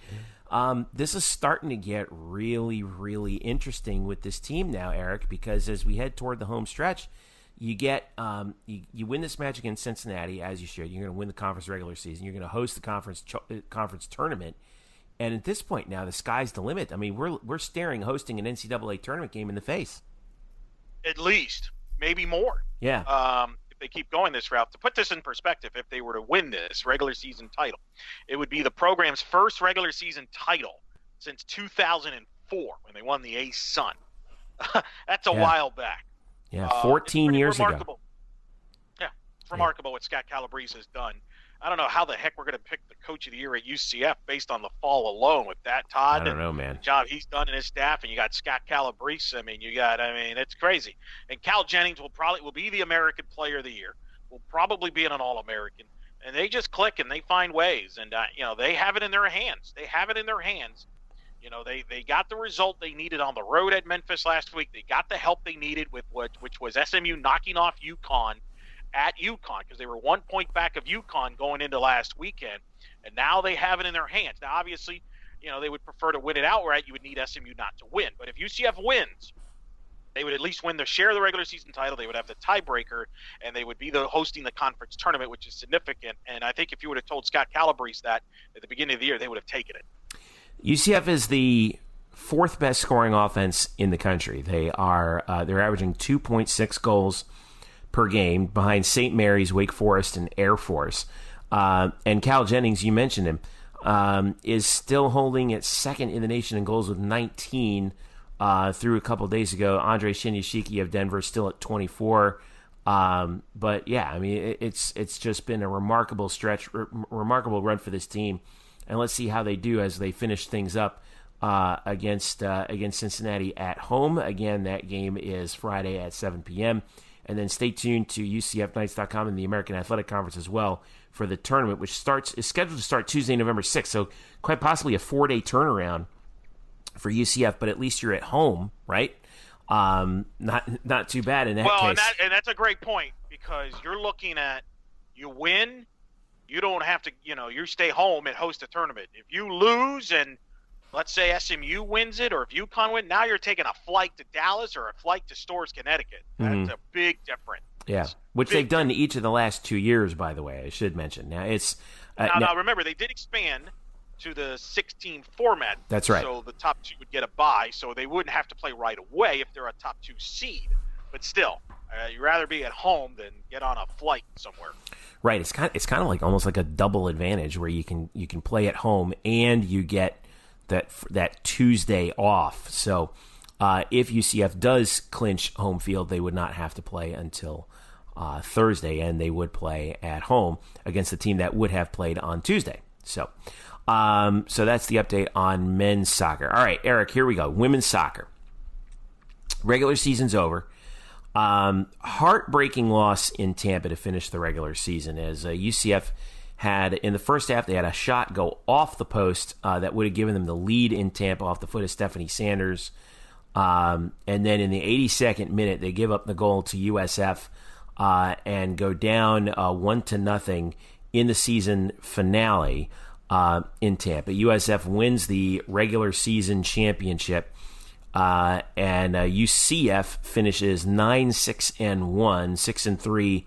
B: this is starting to get really, really interesting with this team now, Eric, because as we head toward the home stretch, you get you win this match against Cincinnati, as you should. You're going to win the conference regular season. You're going to host the conference tournament, And at this point now, the sky's the limit. I mean, we're staring hosting an NCAA tournament game in the face.
D: At least, maybe more.
B: Yeah.
D: If they keep going this route. To put this in perspective, if they were to win this regular season title, it would be the program's first regular season title since 2004 when they won the Ace Sun. That's a while back.
B: Yeah, 14 years
D: remarkable.
B: ago.
D: Yeah, it's remarkable what Scott Calabrese has done. I don't know how the heck we're going to pick the coach of the year at UCF based on the fall alone with that, Todd.
B: I don't know, man.
D: The job he's done in his staff, and you got Scott Calabrese. I mean, it's crazy. And Cal Jennings will be the American Player of the Year. Will probably be an All-American. And they just click and they find ways. And, they have it in their hands. They got the result they needed on the road at Memphis last week. They got the help they needed with which was SMU knocking off UConn at UConn, because they were 1 point back of UConn going into last weekend, and now they have it in their hands. Now, obviously, they would prefer to win it outright. You would need SMU not to win. But if UCF wins, they would at least win their share of the regular season title. They would have the tiebreaker, and they would be hosting the conference tournament, which is significant. And I think if you would have told Scott Calabrese that at the beginning of the year, they would have taken it.
B: UCF is the fourth best scoring offense in the country. They're averaging 2.6 goals per game behind St. Mary's, Wake Forest, and Air Force. And Cal Jennings, you mentioned him, is still holding at second in the nation in goals with 19 through a couple days ago. Andre Shinyashiki of Denver is still at 24. But, yeah, I mean, it's just been a remarkable stretch, remarkable run for this team. And let's see how they do as they finish things up against Cincinnati at home. Again, that game is Friday at 7 p.m., and then stay tuned to UCFKnights.com and the American Athletic Conference as well for the tournament, which is scheduled to start Tuesday, November 6th. So quite possibly a 4-day turnaround for UCF, but at least you're at home, right? Not too bad in that case.
D: And that's a great point, because you're looking at, you win, you don't have to, you stay home and host a tournament. If you lose and let's say SMU wins it, or if UConn wins, now you're taking a flight to Dallas or a flight to Storrs, Connecticut. That's a big difference.
B: Yeah, which they've done each of the last 2 years, by the way, I should mention. Now, it's
D: now remember, they did expand to the 16 format.
B: That's right.
D: So the top two would get a bye, so they wouldn't have to play right away if they're a top 2 seed. But still, you'd rather be at home than get on a flight somewhere.
B: Right. It's kind of like almost like a double advantage where you can play at home and you get that Tuesday off. So if UCF does clinch home field, they would not have to play until Thursday, and they would play at home against the team that would have played on Tuesday. So that's the update on men's soccer. All right, Eric, here we go. Women's soccer. Regular season's over. Heartbreaking loss in Tampa to finish the regular season, as UCF had, in the first half, they had a shot go off the post that would have given them the lead in Tampa off the foot of Stephanie Sanders. And then in the 82nd minute, they give up the goal to USF and go down 1-0 in the season finale in Tampa. USF wins the regular season championship, and UCF finishes 9-6-1, 6-3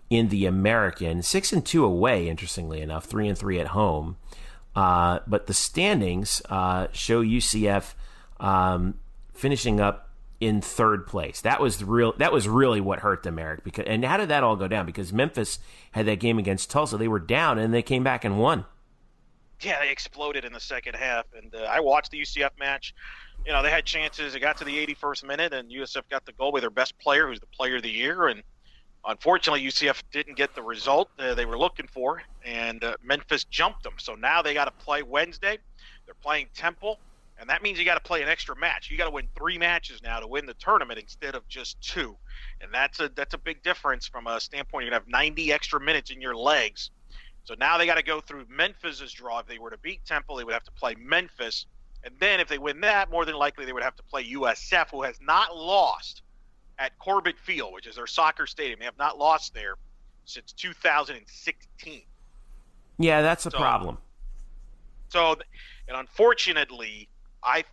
B: in the American, 6-2 away, interestingly enough, 3-3 at home. But the standings show UCF finishing up in third place. That was really what hurt them, Eric. And how did that all go down? Because Memphis had that game against Tulsa. They were down, and they came back and won.
D: Yeah, they exploded in the second half. And I watched the UCF match. They had chances. It got to the 81st minute, and USF got the goal with their best player, who's the player of the year. And unfortunately, UCF didn't get the result they were looking for, and Memphis jumped them. So now they got to play Wednesday. They're playing Temple, and that means you got to play an extra match. You got to win 3 matches now to win the tournament instead of just 2, and that's a big difference from a standpoint. You're gonna have 90 extra minutes in your legs. So now they got to go through Memphis's draw. If they were to beat Temple, they would have to play Memphis, and then if they win that, more than likely they would have to play USF, who has not lost at Corbett Field, which is their soccer stadium. They have not lost there since 2016.
B: Yeah, that's a problem.
D: So, and unfortunately,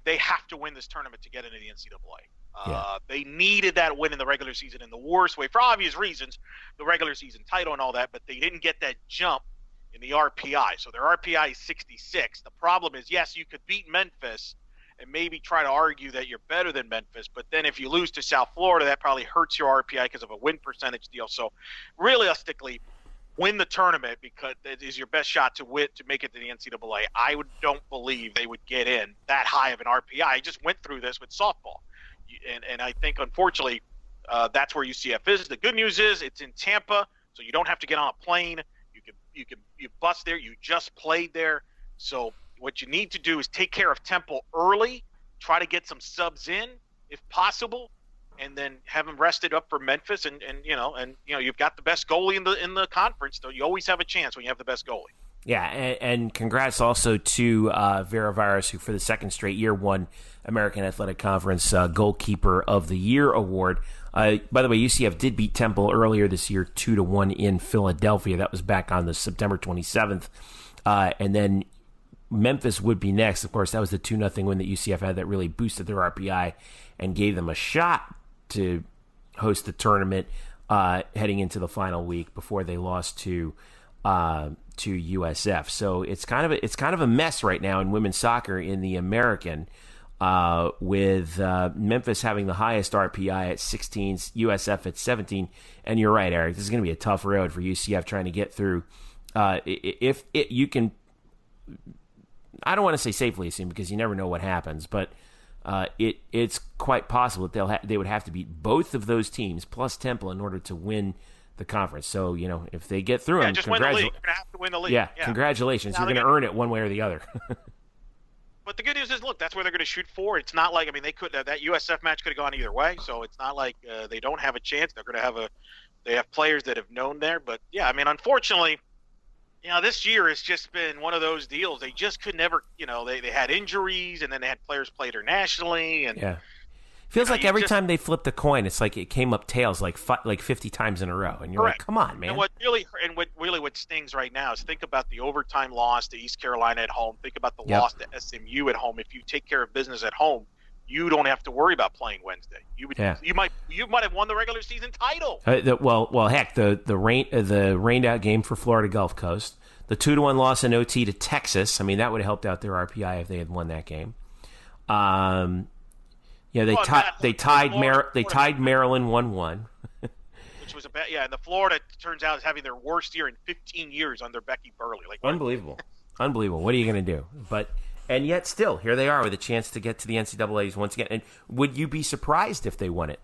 D: they have to win this tournament to get into the NCAA. They needed that win in the regular season in the worst way, for obvious reasons, the regular season title and all that, but they didn't get that jump in the RPI. So their RPI is 66. The problem is, yes, you could beat Memphis and maybe try to argue that you're better than Memphis, but then if you lose to South Florida, that probably hurts your RPI because of a win percentage deal. So realistically, win the tournament because it is your best shot to win, to make it to the NCAA. Don't believe they would get in that high of an RPI. I just went through this with softball. And I think, unfortunately, that's where UCF is. The good news is it's in Tampa, so you don't have to get on a plane. You bus there. You just played there. So what you need to do is take care of Temple early, try to get some subs in if possible, and then have them rested up for Memphis. And you've got the best goalie in the conference, so you always have a chance when you have the best goalie.
B: Yeah, and congrats also to Vera Virus, who for the second straight year won American Athletic Conference Goalkeeper of the Year award. By the way, UCF did beat Temple earlier this year 2-1 in Philadelphia. That was back on the September 27th. And then Memphis would be next. Of course, that was the 2-0 win that UCF had that really boosted their RPI and gave them a shot to host the tournament heading into the final week before they lost to USF. So it's kind of a mess right now in women's soccer in the American, with Memphis having the highest RPI at 16, USF at 17. And you're right, Eric. This is going to be a tough road for UCF trying to get through. If you can, I don't want to say safely assume because you never know what happens, but it's quite possible that they would have to beat both of those teams plus Temple in order to win the conference. So, if they get through them,
D: just win the league. You're going to have to win the league.
B: Yeah, congratulations. You're going to earn it one way or the other.
D: But the good news is, look, that's where they're going to shoot for. It's not like, they could that USF match could have gone either way. So it's not like they don't have a chance. They're going to they have players that have known there. But yeah, unfortunately, this year has just been one of those deals. They just could never, they had injuries, and then they had players play internationally, and
B: yeah. Feels like every time they flipped a coin, it's like it came up tails like 50 times in a row, and you're
D: correct.
B: Like, "Come on, man!"
D: And what really stings right now is think about the overtime loss to East Carolina at home. Think about the loss to SMU at home. If you take care of business at home, you don't have to worry about playing Wednesday. You might have won the regular season title.
B: Well, heck, the rained out game for Florida Gulf Coast, the 2-1 loss in OT to Texas. That would have helped out their RPI if they had won that game. They tied Maryland 1-1.
D: Which was and the Florida turns out is having their worst year in 15 years under Becky Burley.
B: Unbelievable. What are you going to do? And yet still, here they are with a chance to get to the NCAAs once again. And would you be surprised if they won it?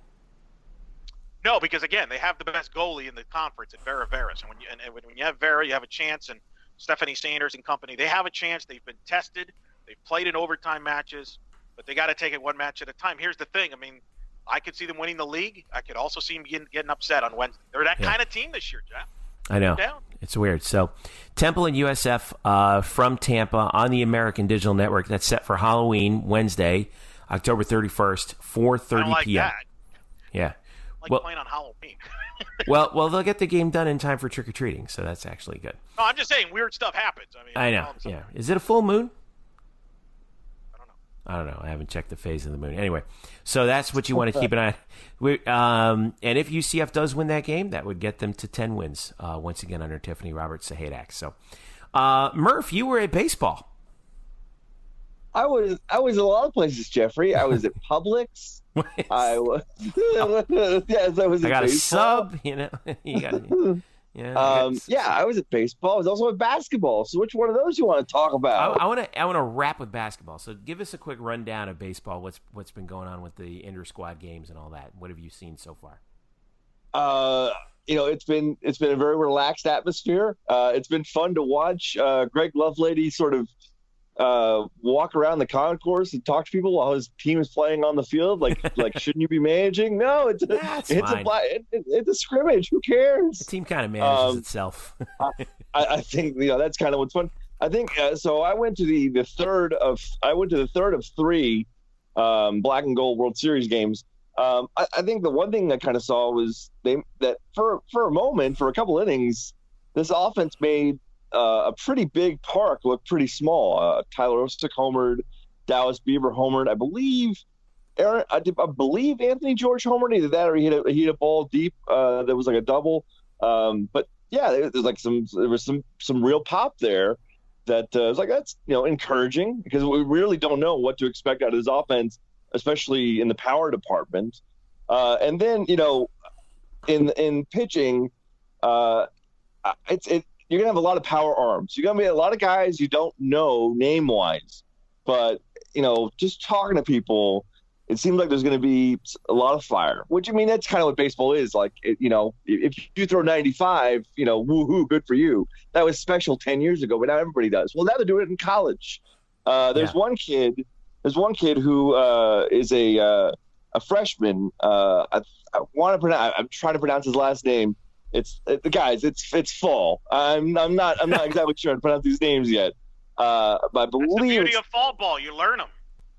D: No, because again, they have the best goalie in the conference at Vera Veras. And when you have Vera, you have a chance. And Stephanie Sanders and company, they have a chance. They've been tested. They've played in overtime matches. But they got to take it one match at a time. Here's the thing. I could see them winning the league. I could also see them getting upset on Wednesday. They're that kind of team this year, Jeff.
B: I know. It's weird. So Temple and USF from Tampa on the American Digital Network. That's set for Halloween, Wednesday, October 31st, 4:30 p.m.
D: That.
B: Yeah.
D: Playing on Halloween.
B: well, they'll get the game done in time for trick-or-treating, so that's actually good.
D: No, I'm just saying weird stuff happens.
B: I know. Yeah. Is it a full moon? I don't know. I haven't checked the phase of the moon. Anyway, so that's what you want to keep an eye on. And if UCF does win that game, that would get them to 10 wins, once again under Tiffany Roberts-Sahadak. So, Murph, you were at baseball.
C: I was at a lot of places, Jeffrey. I was at Publix. I was. Yes, I was.
B: I got
C: a
B: sub. You got.
C: Yeah, I was at baseball. I was also at basketball. So which one of those you want to talk about?
B: I want to wrap with basketball. So give us a quick rundown of baseball. What's been going on with the inter-squad games and all that? What have you seen so far?
C: It's been a very relaxed atmosphere. It's been fun to watch Greg Lovelady sort of walk around the concourse and talk to people while his team is playing on the field. Like shouldn't you be managing? No, it's a scrimmage. Who cares?
B: The team kind of manages itself.
C: I think that's kind of what's fun. I think so. I went to the third of three Black and Gold World Series games. I think the one thing I kind of saw was that for a moment, for a couple innings, this offense made a pretty big park look pretty small. Tyler Osick homered, Dallas Beaver homered. I believe Anthony George homered. Either that or he hit a ball deep that was like a double. But yeah, there was some real pop there that was like, that's, encouraging, because we really don't know what to expect out of his offense, especially in the power department. And then, in pitching, you're gonna have a lot of power arms. You're gonna be a lot of guys you don't know name wise, but just talking to people, it seems like there's going to be a lot of fire. Which, I mean, that's kind of what baseball is like. If you throw 95, woohoo, good for you. That was special 10 years ago, but now everybody does. Well, now they're doing it in college. There's one kid who is a freshman. I'm trying to pronounce his last name. It's fall. I'm not exactly sure how to pronounce these names yet. But I believe
D: that's the beauty of fall ball. You learn them.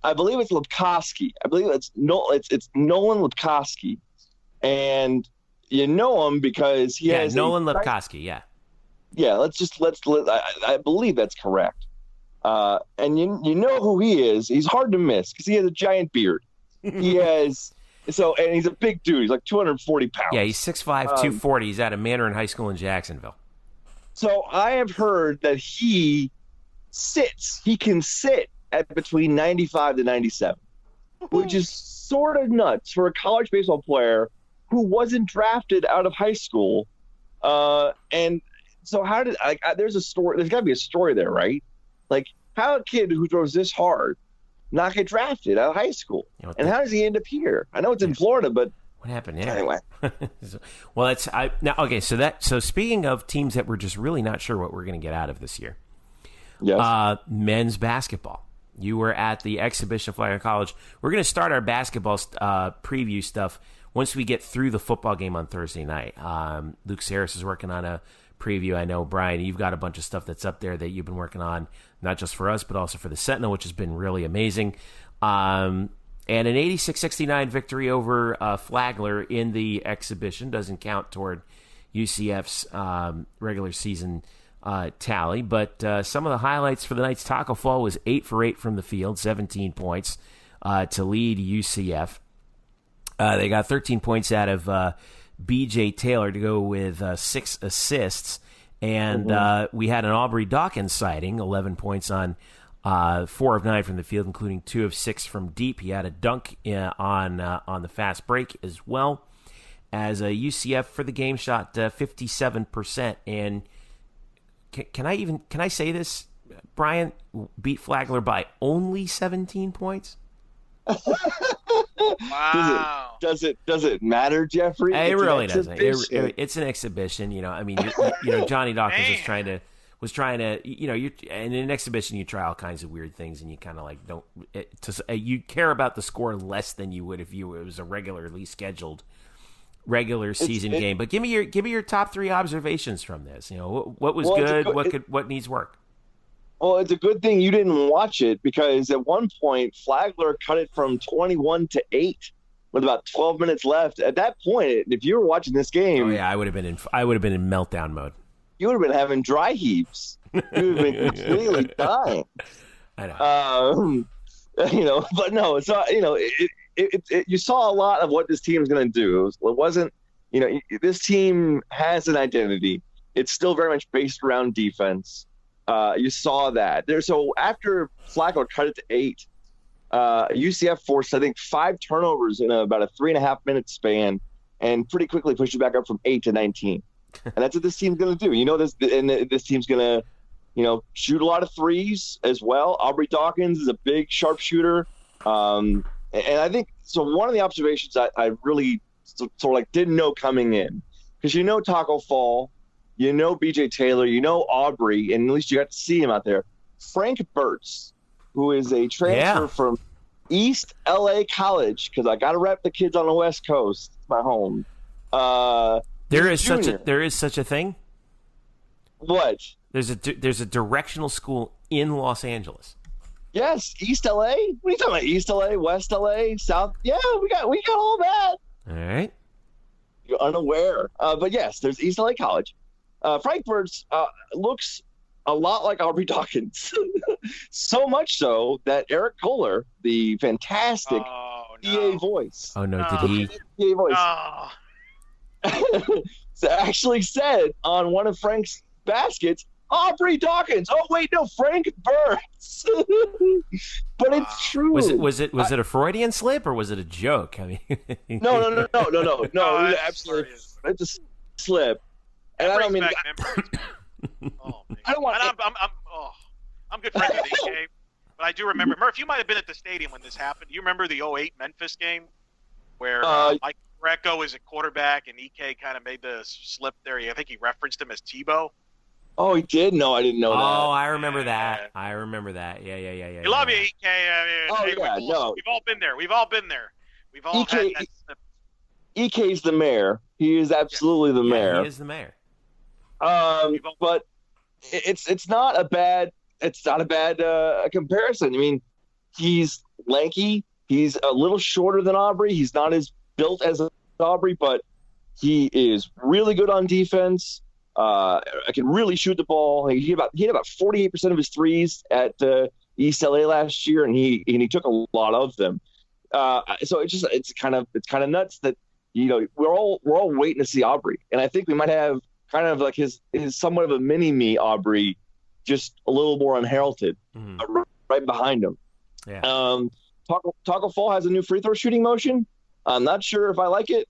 C: I believe it's Lipkowski. I believe it's Nolan Lipkowski, and you know him because he has
B: Nolan Lipkowski. Yeah.
C: I believe that's correct. And you know who he is. He's hard to miss because he has a giant beard. And he's a big dude. He's like 240 pounds.
B: Yeah, he's 6'5", 240. He's at a Mandarin High School in Jacksonville.
C: So I have heard that he can sit at between 95 to 97, which is sort of nuts for a college baseball player who wasn't drafted out of high school. And so there's got to be a story there, right? Like, how a kid who throws this hard not get drafted out of high school? And how does he end up here? I know it's in Florida, but
B: what happened? Yeah.
C: Anyway.
B: Well, so speaking of teams that we're just really not sure what we're going to get out of this year.
C: Yes.
B: Men's basketball. You were at the exhibition of Flagler College. We're going to start our basketball preview stuff once we get through the football game on Thursday night. Luke Saris is working on a preview. I know, Brian, you've got a bunch of stuff that's up there that you've been working on, not just for us, but also for the Sentinel, which has been really amazing. And an 86-69 victory over Flagler in the exhibition doesn't count toward UCF's regular season tally, but some of the highlights for the night's Taco Fall was 8 for 8 from the field, 17 points to lead UCF. They got 13 points out of B.J. Taylor to go with 6 assists, and we had an Aubrey Dawkins sighting, 11 points on 4 of 9 from the field, including 2 of 6 from deep. He had a dunk on the fast break as well, as UCF for the game shot 57%, and Can I say this, Brian? Beat Flagler by only 17 points.
D: Wow.
C: Does it matter, Jeffrey?
B: It really doesn't. It's an exhibition. Johnny Dawkins was trying to. In an exhibition, you try all kinds of weird things, and you kind of like you care about the score less than you would if it was a regularly scheduled regular season game. But give me your top 3 observations from this. What was good? What needs work?
C: Well, it's a good thing you didn't watch it, because at one point Flagler cut it from 21 to 8 with about 12 minutes left. At that point, if you were watching this game,
B: I would have been in meltdown mode. You
C: would have been having dry heaves. You would have been completely dying.
B: I
C: know. But no, it's not. You saw a lot of what this team is going to do. It wasn't, this team has an identity. It's still very much based around defense. You saw that there. So after Flagler cut it to 8, UCF forced, I think, 5 turnovers in about a 3.5 minute span, and pretty quickly pushed it back up from 8 to 19. And that's what this team's going to do. This team's going to, shoot a lot of threes as well. Aubrey Dawkins is a big sharpshooter. And I think so. One of the observations I really sort of like didn't know coming in, because Taco Fall, B.J. Taylor, Aubrey, and at least you got to see him out there. Frank Burtz, who is a transfer from East LA College, because I got to rep the kids on the West Coast. It's my home.
B: There is such a thing.
C: What?
B: There's a directional school in Los Angeles.
C: Yes, East LA. What are you talking about? East LA, West LA, South? Yeah, we got all that.
B: All right.
C: You're unaware, but yes, there's East LA College. Frank Burtz looks a lot like Aubrey Dawkins, so much so that Eric Kohler, the fantastic EA voice.
B: Oh no, did he?
C: EA voice. actually said on one of Frank's baskets, Aubrey Dawkins. Oh wait, no, Frank Burns. But it's true.
B: Was it a Freudian slip or was it a joke? I mean,
C: no. Absolutely, it's a slip. And I don't mean.
D: Oh, man.
C: I don't want.
D: I'm good friends with EK, but I do remember. Murph, you might have been at the stadium when this happened. You remember the 2008 Memphis game where Mike Greco is a quarterback and EK kind of made the slip there. I think he referenced him as Tebow.
C: Oh, he did? No, I didn't know that.
B: Oh, I remember that. I remember that. Yeah.
D: We love you, EK. No. We've all been there. We've all had that slip.
C: EK's the mayor. He is absolutely the mayor.
B: He is the mayor.
C: But it's not a bad comparison. I mean, he's lanky. He's a little shorter than Aubrey. He's not as built as Aubrey, but he is really good on defense. I can really shoot the ball. He hit about 48% of his threes at East LA last year, and he took a lot of them. So it's kind of nuts that we're all waiting to see Aubrey, and I think we might have kind of like his somewhat of a mini me Aubrey, just a little more unheralded, right behind him.
B: Yeah.
C: Taco Fall has a new free throw shooting motion. I'm not sure if I like it.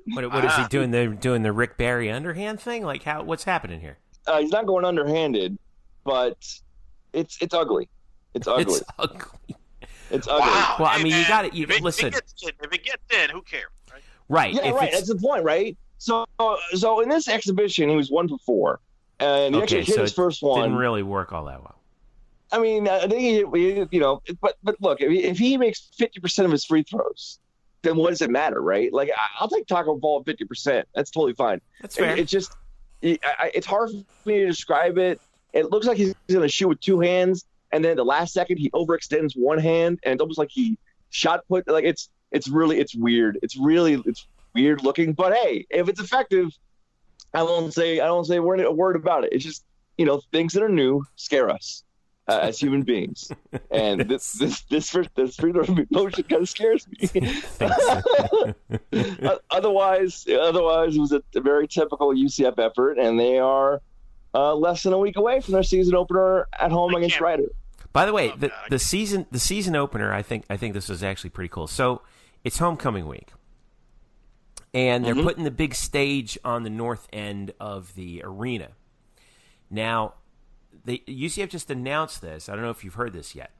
B: What is he doing? Doing the Rick Barry underhand thing? Like what's happening here?
C: He's not going underhanded, but it's ugly. It's ugly.
B: It's ugly.
C: It's ugly.
D: Wow.
B: Well, I mean, you got to listen.
D: If it gets in, who cares? Right?
B: Right.
C: Yeah, right. That's the point, right? So in this exhibition, he was 1 for 4, and he actually hit his first one.
B: Didn't really work all that well.
C: I mean, I think but look, if he makes 50% of his free throws, then what does it matter, right? Like, I'll take Taco Fall at 50%. That's totally fine.
B: That's fair.
C: It's just, it's hard for me to describe it. It looks like he's going to shoot with 2 hands, and then the last second he overextends one hand, and it's almost like he shot put. Like it's weird. It's weird looking. But hey, if it's effective, I won't say a word about it. It's just things that are new scare us. As human beings, and this free throw motion kind of scares me. Otherwise, it was a very typical UCF effort, and they are less than a week away from their season opener at home against Rider.
B: By the way, the season opener, I think this was actually pretty cool. So it's homecoming week, and they're putting the big stage on the north end of the arena. Now, UCF just announced this. I don't know if you've heard this yet.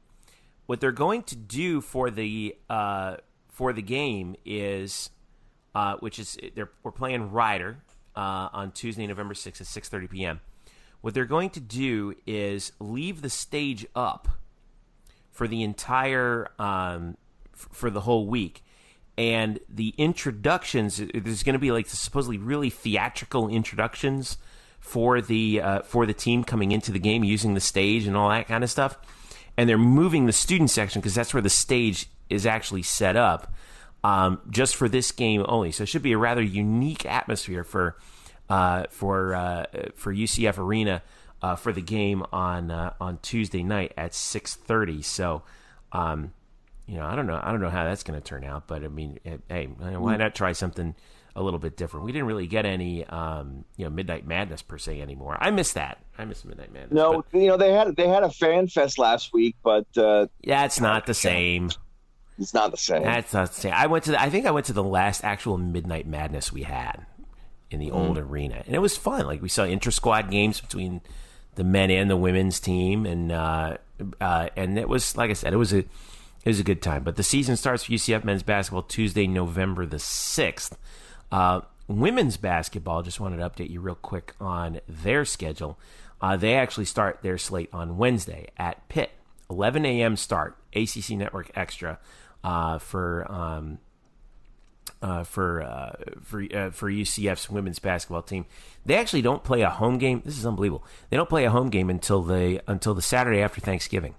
B: What they're going to do for the game is, we're playing Rider on Tuesday, November 6th at 6:30 p.m. What they're going to do is leave the stage up for the entire for the whole week, and the introductions. There's going to be like supposedly really theatrical introductions for the team coming into the game using the stage and all that kind of stuff. And they're moving the student section because that's where the stage is actually set up just for this game only. So it should be a rather unique atmosphere for UCF Arena for the game on Tuesday night at 6:30. So I don't know how that's going to turn out, but I mean, hey, why not try something a little bit different? We didn't really get any, Midnight Madness per se anymore. I miss that. I miss Midnight Madness.
C: No, but, they had a fan fest last week, but
B: it's not the same.
C: It's not the same.
B: That's not the same. I think I went to the last actual Midnight Madness we had in the old arena, and it was fun. Like we saw inter-squad games between the men and the women's team, and it was, like I said, it was a good time. But the season starts for UCF men's basketball Tuesday, November the 6th. Women's basketball, just wanted to update you real quick on their schedule. They actually start their slate on Wednesday at Pitt, 11 a.m. start, ACC Network Extra for UCF's women's basketball team. They actually don't play a home game. This is unbelievable. They don't play a home game until the Saturday after Thanksgiving,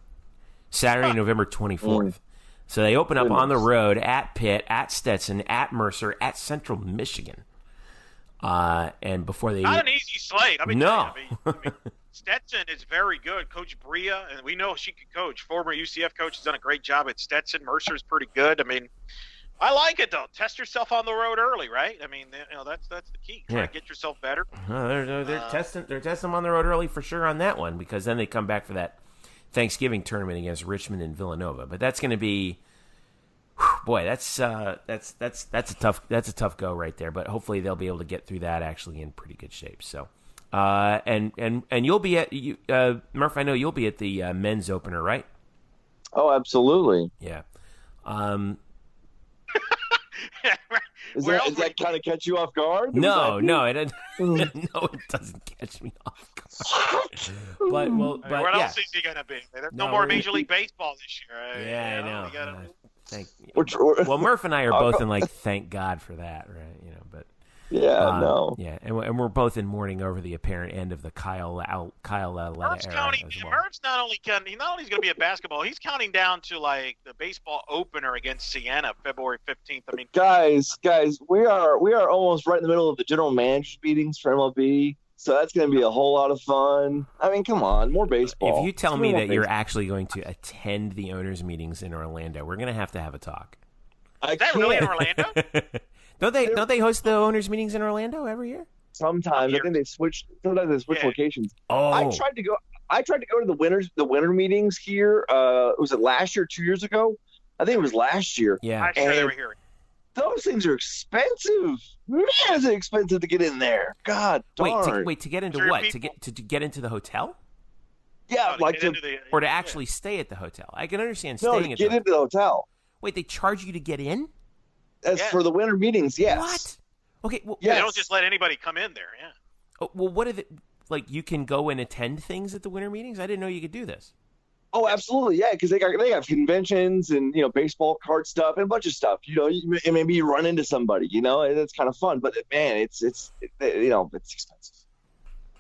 B: Saturday, November 24th. So they open up on the road at Pitt, at Stetson, at Mercer, at Central Michigan. And before they
D: not an easy slate. I mean, Stetson is very good. Coach Bria, and we know she can coach. Former UCF coach has done a great job at Stetson. Mercer's pretty good. I mean, I like it though. Test yourself on the road early, right? I mean, that's the key. Try to get yourself better.
B: They're testing them on the road early for sure on that one, because then they come back for that Thanksgiving tournament against Richmond and Villanova. But that's going to be, boy, that's a tough go right there. But hopefully they'll be able to get through that actually in pretty good shape. So, and you'll be at Murph. I know you'll be at the men's opener, right?
C: Oh, absolutely.
B: Yeah.
C: Does that kind of catch you off guard?
B: No, it doesn't catch me off guard. But
D: what else is he gonna be? There's no more Major League Baseball this year.
B: Yeah, I know. Well, Murph and I are both in thank God for that, right? But
C: yeah,
B: and we're both in mourning over the apparent end of the Kyle
D: Murph's counting. Murph's not only going to be at basketball, he's counting down to the baseball opener against Siena, February 15th. I mean,
C: guys, we are almost right in the middle of the general managers meetings for MLB, so that's going to be a whole lot of fun. I mean, come on, more baseball.
B: If you tell me that you're actually going to attend the owners' meetings in Orlando, we're going to have a talk.
D: Is that really in Orlando?
B: Don't they host the owners' meetings in Orlando every year?
C: Sometimes I think they switch. Sometimes they switch locations.
B: Oh,
C: I tried to go to the winter meetings here. Was it last year? 2 years ago? I think it was last year.
B: Yeah,
D: I'm sure they were here.
C: Those things are expensive. Man, is it expensive to get in there? God darn.
B: Wait, to get into what? To get into the hotel?
C: Yeah,
B: or to actually stay at the hotel. I can understand staying at
C: get into the hotel.
B: Wait, they charge you to get in?
C: For the winter meetings, yes.
B: What? Okay, well,
D: they don't just let anybody come in there. Yeah.
B: Oh, well, what are you can go and attend things at the winter meetings? I didn't know you could do this.
C: Oh, absolutely, yeah, because they have conventions and baseball card stuff and a bunch of stuff. Maybe you run into somebody. It's kind of fun, but man, it's expensive.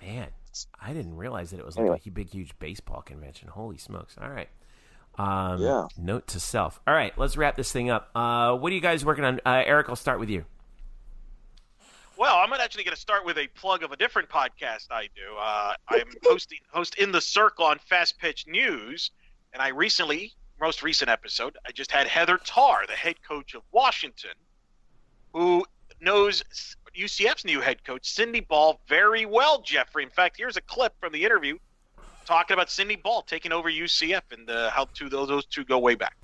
B: Man, I didn't realize that it was like a big, huge baseball convention. Holy smokes! All right. Note to self. All right, let's wrap this thing up. What are you guys working on? Eric, I'll start with you.
D: Well, I'm actually going to start with a plug of a different podcast I do. I'm host In the Circle on Fast Pitch News, and most recent episode, I just had Heather Tarr, the head coach of Washington, who knows UCF's new head coach, Cindy Ball, very well, Jeffrey. In fact, here's a clip from the interview talking about Cindy Ball taking over UCF and how those two go way back.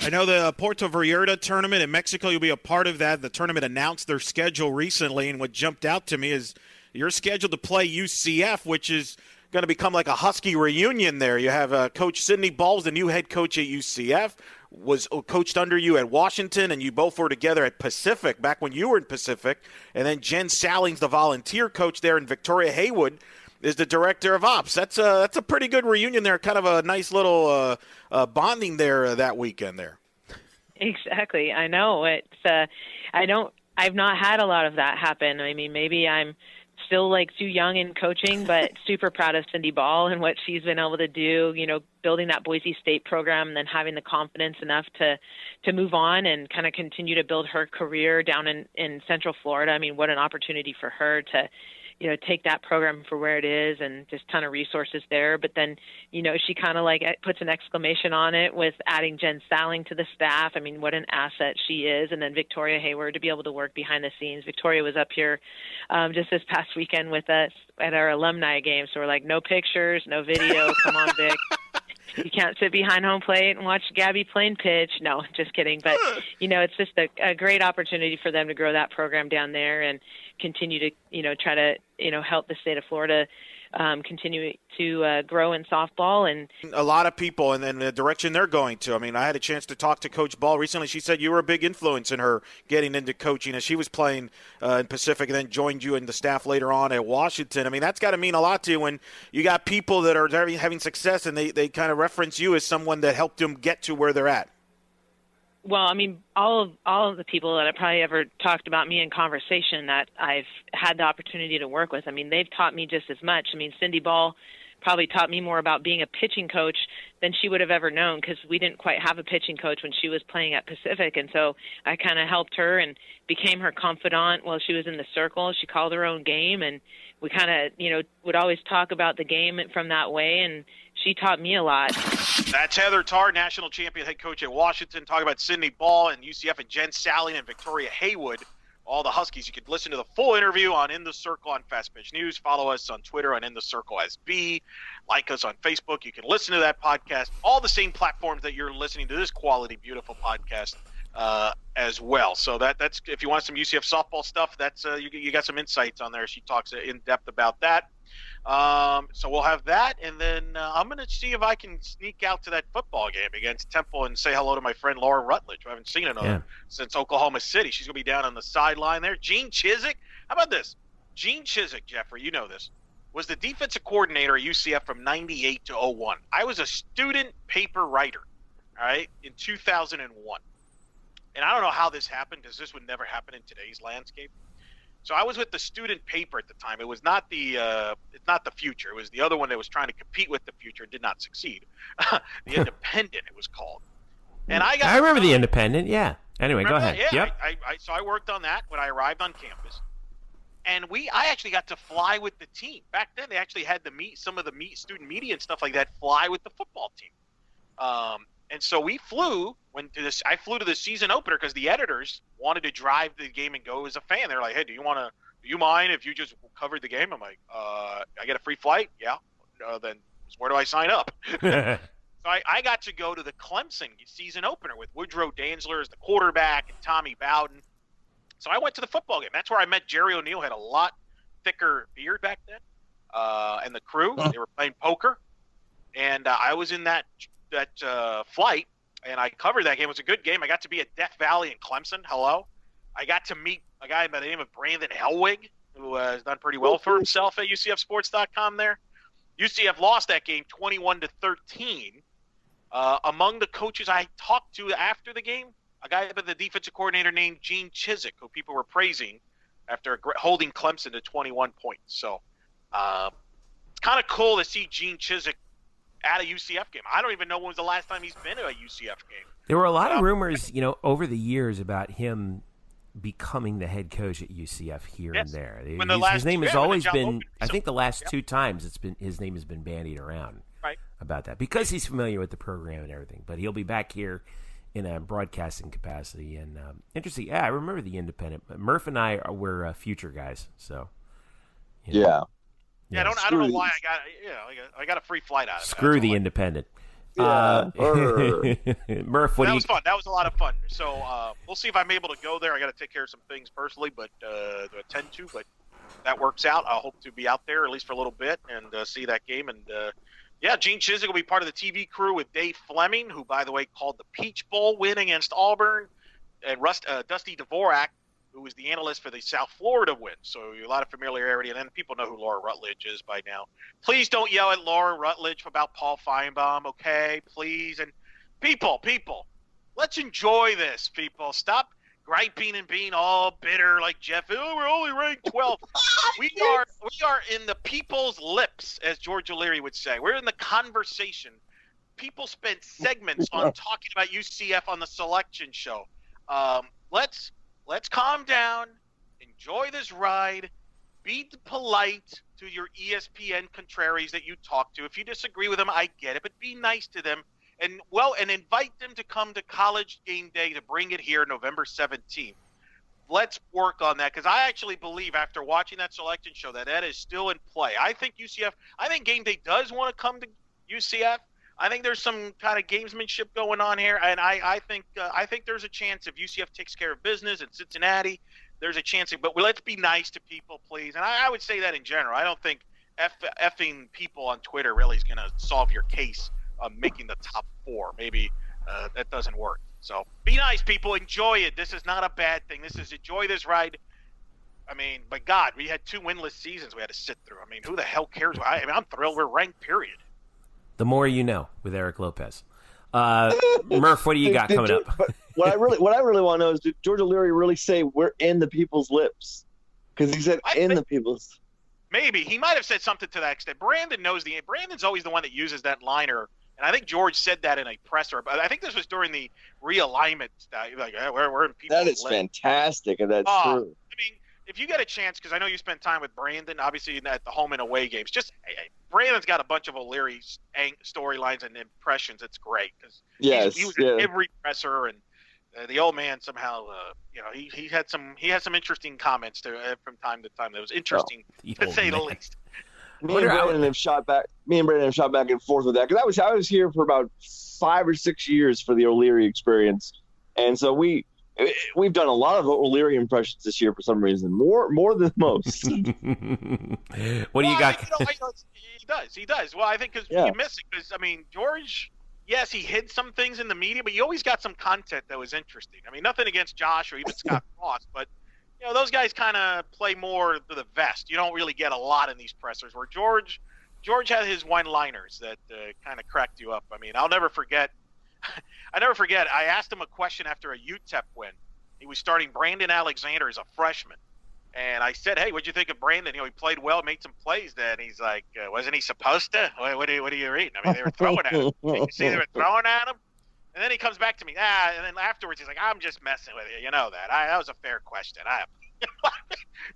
J: I know the Puerto Vallarta tournament in Mexico, you'll be a part of that. The tournament announced their schedule recently, and what jumped out to me is you're scheduled to play UCF, which is going to become like a Husky reunion there. You have Coach Cindy Ball, the new head coach at UCF, was coached under you at Washington, and you both were together at Pacific back when you were in Pacific. And then Jen Sallings, the volunteer coach there, and Victoria Haywood is the director of ops. That's a pretty good reunion there, kind of a nice little bonding there that weekend there.
K: Exactly. I know. It's I've not had a lot of that happen. I mean, maybe I'm still too young in coaching, but super proud of Cindy Ball and what she's been able to do, building that Boise State program and then having the confidence enough to move on and kind of continue to build her career down in Central Florida. I mean, what an opportunity for her to take that program for where it is and just ton of resources there. But then, she kind of puts an exclamation on it with adding Jen Salling to the staff. I mean, what an asset she is. And then Victoria Hayward to be able to work behind the scenes. Victoria was up here just this past weekend with us at our alumni game. So we're no pictures, no video. Come on, Vic. You can't sit behind home plate and watch Gabby Plain pitch. No, just kidding. But, it's just a great opportunity for them to grow that program down there and continue to, try to, help the state of Florida continue to grow in softball. And
J: a lot of people and the direction they're going to. I mean, I had a chance to talk to Coach Ball recently. She said you were a big influence in her getting into coaching as she was playing in Pacific and then joined you and the staff later on at Washington. I mean, that's got to mean a lot to you when you got people that are having success and they kind of reference you as someone that helped them get to where they're at.
K: Well, I mean, all of the people that have probably ever talked about me in conversation that I've had the opportunity to work with, I mean, they've taught me just as much. I mean, Cindy Ball probably taught me more about being a pitching coach than she would have ever known because we didn't quite have a pitching coach when she was playing at Pacific. And so I kind of helped her and became her confidant while she was in the circle. She called her own game, and we kind of, would always talk about the game from that way. And she taught me a lot.
D: That's Heather Tarr, national champion head coach at Washington, talking about Sydney Ball and UCF, and Jen Sallian and Victoria Haywood, all the Huskies. You could listen to the full interview on In the Circle on Fast Pitch News. Follow us on Twitter on In the Circle SB. Like us on Facebook. You can listen to that podcast, all the same platforms that you're listening to this quality, beautiful podcast as well. So that's if you want some UCF softball stuff, that's you got some insights on there. She talks in depth about that. So we'll have that, and then I'm going to see if I can sneak out to that football game against Temple and say hello to my friend Laura Rutledge, who I haven't seen in since Oklahoma City. She's going to be down on the sideline there. Gene Chizik, how about this? Gene Chizik, Jeffrey, you know this, was the defensive coordinator at UCF from 98 to 01. I was a student paper writer, all right, in 2001. And I don't know how this happened, because this would never happen in today's landscape. So I was with the student paper at the time. It was not it's not the Future. It was the other one that was trying to compete with the Future and did not succeed. The Independent, it I
B: remember the Independent. Yeah. Anyway, go ahead.
D: Yeah.
B: Yep.
D: So I worked on that when I arrived on campus, and I actually got to fly with the team. Back then, they actually had some of the student media and stuff like that fly with the football team. And so we flew I flew to the season opener because the editors wanted to drive the game and go as a fan. They're like, hey, do you mind if you just covered the game? I'm like, I get a free flight? Yeah. Then where do I sign up? So I got to go to the Clemson season opener with Woodrow Dantzler as the quarterback and Tommy Bowden. So I went to the football game. That's where I met Jerry O'Neal. Had a lot thicker beard back then. And the crew, they were playing poker. And I was in that flight, and I covered that game. It was a good game. I got to be at Death Valley in Clemson. Hello. I got to meet a guy by the name of Brandon Helwig, who has done pretty well for himself at UCFsports.com there. UCF lost that game 21-13. Among the coaches I talked to after the game, a guy by the defensive coordinator named Gene Chizik, who people were praising after holding Clemson to 21 points. So it's kind of cool to see Gene Chizik at a UCF game. I don't even know when was the last time he's been at a UCF game.
B: There were a lot of rumors, over the years about him becoming the head coach at UCF here and there. His name has always been. I think the last two times his name has been bandied around about that because he's familiar with the program and everything. But he'll be back here in a broadcasting capacity. And interesting. Yeah, I remember the Independent. Murph and I were Future guys. So
C: yeah.
D: Yeah, I don't know why I got a free flight out of it.
B: Screw the Independent.
C: Yeah.
B: Murph,
D: that was fun. That was a lot of fun. So we'll see if I'm able to go there. I got to take care of some things personally, but to attend to. But that works out. I hope to be out there at least for a little bit and see that game. And Gene Chizik will be part of the TV crew with Dave Fleming, who, by the way, called the Peach Bowl win against Auburn, and Dusty Dvorak, who was the analyst for the South Florida win. So a lot of familiarity, and then people know who Laura Rutledge is by now. Please don't yell at Laura Rutledge about Paul Feinbaum, okay? Please. And people, let's enjoy this, people. Stop griping and being all bitter like Jeff. Oh, we're only ranked 12th. We are in the people's lips, as George O'Leary would say. We're in the conversation. People spent segments on talking about UCF on the selection show. Let's calm down, enjoy this ride, be polite to your ESPN contraries that you talk to. If you disagree with them, I get it, but be nice to them and invite them to come to College Game Day to bring it here November 17th. Let's work on that because I actually believe after watching that selection show that is still in play. I think Game Day does want to come to UCF. I think there's some kind of gamesmanship going on here, and I think there's a chance if UCF takes care of business in Cincinnati, there's a chance. But let's be nice to people, please. And I would say that in general. I don't think effing people on Twitter really is going to solve your case of making the top four. Maybe that doesn't work. So be nice, people. Enjoy it. This is not a bad thing. This is enjoy this ride. I mean, by God, we had 2 winless seasons we had to sit through. I mean, who the hell cares? I'm thrilled we're ranked, period.
B: The more you know with Eric Lopez. Murph, what do you got coming up?
C: What I really want to know is, did George O'Leary really say we're in the people's lips? Because he said the people's.
D: Maybe he might have said something to that extent. Brandon's always the one that uses that liner, and I think George said that in a presser. But I think this was during the realignment. Like we're in people's lips.
C: That is fantastic, if that's true.
D: I mean, if you get a chance, because I know you spent time with Brandon, obviously at the home and away games. Just Brandon's got a bunch of O'Leary storylines and impressions. It's great because he was in every presser, and the old man somehow, he had some interesting comments from time to time. That was interesting to say the least.
C: Me and Brandon have shot back and forth with that because I was here for about 5 or 6 years for the O'Leary experience, and so we've done a lot of O'Leary impressions this year for some reason, more than most.
B: What do you got?
D: He does. Well, I think because you miss it because George. Yes, he hid some things in the media, but he always got some content that was interesting. Nothing against Josh or even Scott Frost, but those guys kind of play more to the vest. You don't really get a lot in these pressers. Where George had his one-liners that kind of cracked you up. I'll never forget. I asked him a question after a UTEP win. He was starting Brandon Alexander as a freshman. And I said, hey, what'd you think of Brandon? He played well, made some plays then. He's like, wasn't he supposed to? What are you reading? They were throwing at him. You see they were throwing at him? And then he comes back to me. And then afterwards he's like, I'm just messing with you. You know that. That was a fair question.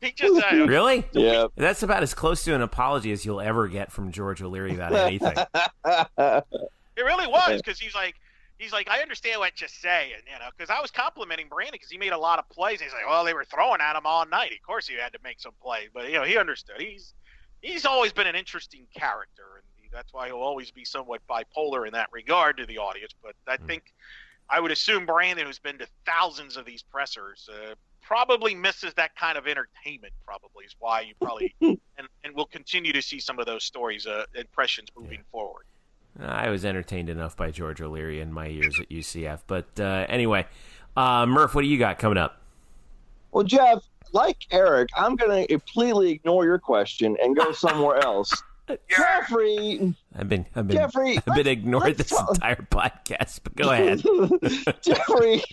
D: He just
B: really?
C: Yeah.
B: That's about as close to an apology as you'll ever get from George O'Leary about anything.
D: It really was because he's like, I understand what you're saying, because I was complimenting Brandon because he made a lot of plays. He's like, well, they were throwing at him all night. Of course he had to make some plays, but he understood. He's always been an interesting character, and that's why he'll always be somewhat bipolar in that regard to the audience. But I think I would assume Brandon, who's been to thousands of these pressers, probably misses that kind of entertainment. Probably is why you probably and we'll continue to see some of those stories, impressions moving forward.
B: I was entertained enough by George O'Leary in my years at UCF. But anyway, Murph, what do you got coming up?
C: Well, Jeff, like Eric, I'm going to completely ignore your question and go somewhere else. Jeffrey,
B: I've been ignored this entire podcast, but go ahead.
C: Jeffrey,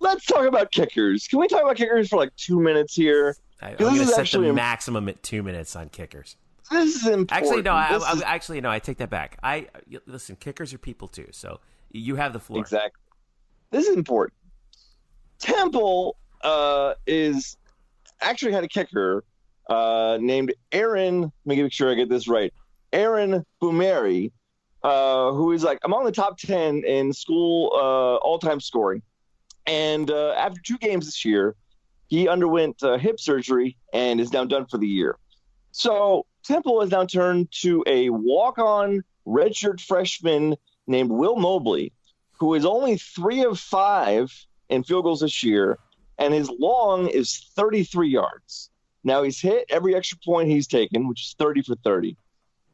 C: let's talk about kickers. Can we talk about kickers for like 2 minutes here?
B: I'm going to set the maximum at 2 minutes on kickers.
C: This is important.
B: Actually, no. I take that back. Listen. Kickers are people too, so you have the floor.
C: Exactly. This is important. Temple is actually had a kicker named Aaron. Let me make sure I get this right. Aaron Bumeri, who is like among the top 10 in school all-time scoring. And after 2 games this year, he underwent hip surgery and is now done for the year. So Temple has now turned to a walk-on redshirt freshman named Will Mobley, who is only 3 of 5 in field goals this year, and his long is 33 yards. Now, he's hit every extra point he's taken, which is 30 for 30.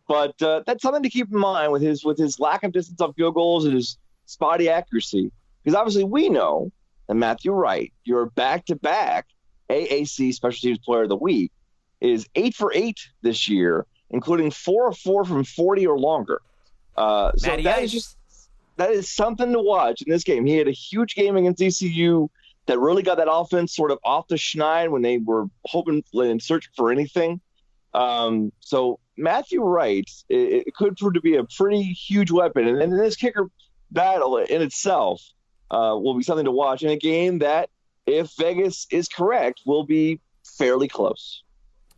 C: But that's something to keep in mind with his lack of distance on field goals and his spotty accuracy. Because obviously we know that Matthew Wright, your back-to-back AAC Special Teams Player of the Week, is 8 for 8 this year, including 4 of 4 from 40 or longer. So that is something to watch in this game. He had a huge game against ECU that really got that offense sort of off the schneid when they were hoping and searching for anything. So Matthew Wright, it could prove to be a pretty huge weapon. And this kicker battle in itself will be something to watch in a game that, if Vegas is correct, will be fairly close.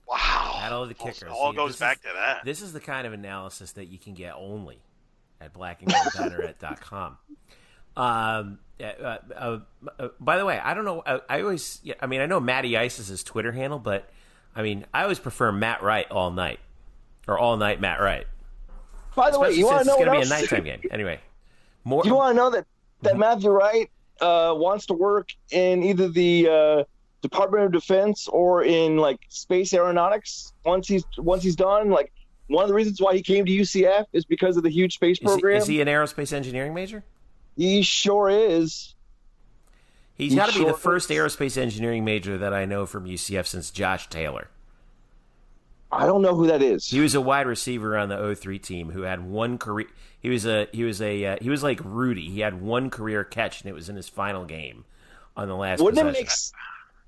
D: Wow.
B: Battle of the kickers.
D: All goes back to that.
B: This is the kind of analysis that you can get only at blackandgoldbanneret.com. By the way, I don't know. I know Matty Ice is his Twitter handle, but I always prefer Matt Wright all night, or all night Matt Wright.
C: By the way, you want to know
B: it's
C: what
B: going
C: else?
B: to be a nighttime game. Anyway,
C: you want to know that Matthew Wright wants to work in either the Department of Defense or in like space aeronautics once he's done. Like, one of the reasons why he came to UCF is because of the huge space program.
B: Is he an aerospace engineering major?
C: He sure is.
B: He's got to be the first aerospace engineering major that I know from UCF since Josh Taylor.
C: I don't know who that is.
B: He was a wide receiver on the 03 team who had one career. He was like Rudy. He had one career catch, and it was in his final game on the last possession.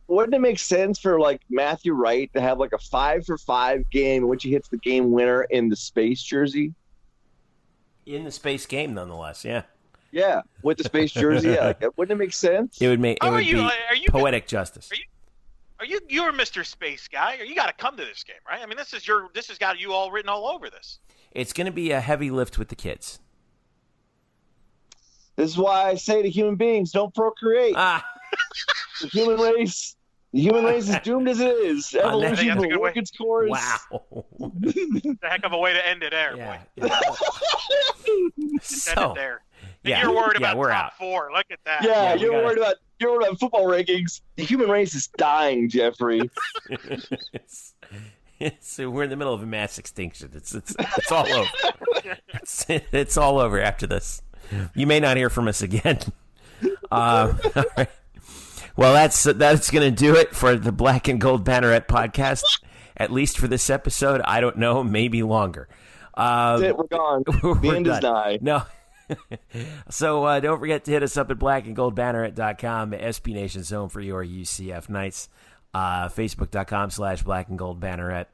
C: Wouldn't it make sense for like Matthew Wright to have like a 5-for-5 game in which he hits the game winner in the space jersey?
B: In the space game, nonetheless, yeah.
C: Yeah, with the space jersey, yeah. Wouldn't it make sense?
B: It would make poetic justice.
D: You're Mr. Space Guy. You got to come to this game, right? I mean, this has got you all written all over this.
B: It's going to be a heavy lift with the kids.
C: This is why I say to human beings, don't procreate. The human race is doomed as it is. Evolution will work its course.
B: Wow.
D: It's a heck of a way to end it there, boy.
B: Yeah.
D: End it there. And you're worried about
B: we're
D: top
B: out.
D: 4. Look at that.
C: Yeah, you're worried about football rankings. The human race is dying, Jeffrey.
B: We're in the middle of a mass extinction. It's all over. It's all over after this. You may not hear from us again. All right. Well, that's going to do it for the Black and Gold Banneret podcast, at least for this episode. I don't know, maybe longer.
C: That's it. We're gone. The end is nigh.
B: No. So don't forget to hit us up at blackandgoldbanneret.com, SB Nation's home for your UCF Knights, facebook.com/blackandgoldbanneret,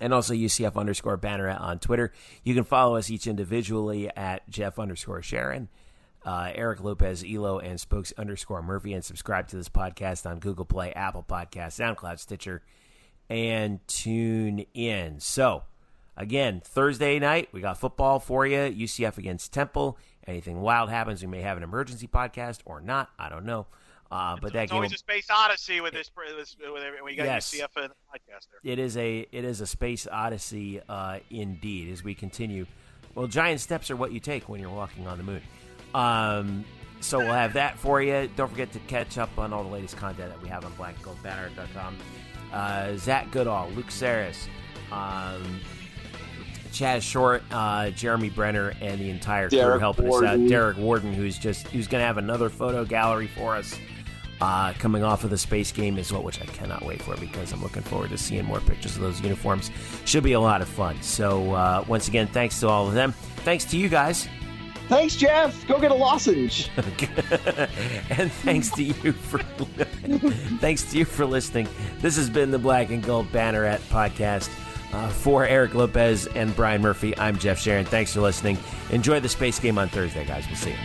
B: and also UCF_Banneret on Twitter. You can follow us each individually at Jeff_Sharon, Eric Lopez, Elo, and Spokes_Murphy, and subscribe to this podcast on Google Play, Apple Podcasts, SoundCloud, Stitcher, and tune in. So, again, Thursday night, we got football for you, UCF against Temple. Anything wild happens, we may have an emergency podcast or not. I don't know. But
D: it's always a space odyssey with this when you got UCF in the podcast there.
B: It is a space odyssey indeed as we continue. Well, giant steps are what you take when you're walking on the moon. So we'll have that for you. Don't forget to catch up on all the latest content that we have on blackandgoldbanneret.com. Zach Goodall, Luke Saris, Chaz Short, Jeremy Brenner, and the entire crew helping us out. Derek Warden, who's going to have another photo gallery for us coming off of the space game as well, which I cannot wait for because I'm looking forward to seeing more pictures of those uniforms. Should be a lot of fun. So once again, thanks to all of them. Thanks to you guys.
C: Thanks, Jeff. Go get a lozenge.
B: And thanks to you for listening. This has been the Black and Gold Banneret podcast. For Eric Lopez and Brian Murphy, I'm Jeff Sharon. Thanks for listening. Enjoy the space game on Thursday, guys. We'll see you.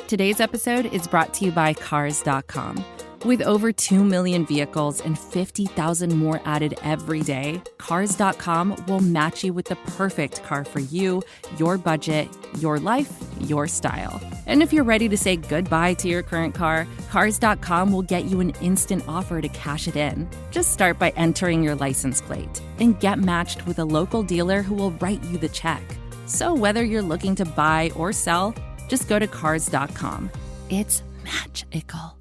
L: Today's episode is brought to you by Cars.com. With over 2 million vehicles and 50,000 more added every day, Cars.com will match you with the perfect car for you, your budget, your life, your style. And if you're ready to say goodbye to your current car, Cars.com will get you an instant offer to cash it in. Just start by entering your license plate and get matched with a local dealer who will write you the check. So whether you're looking to buy or sell, just go to Cars.com. It's magical.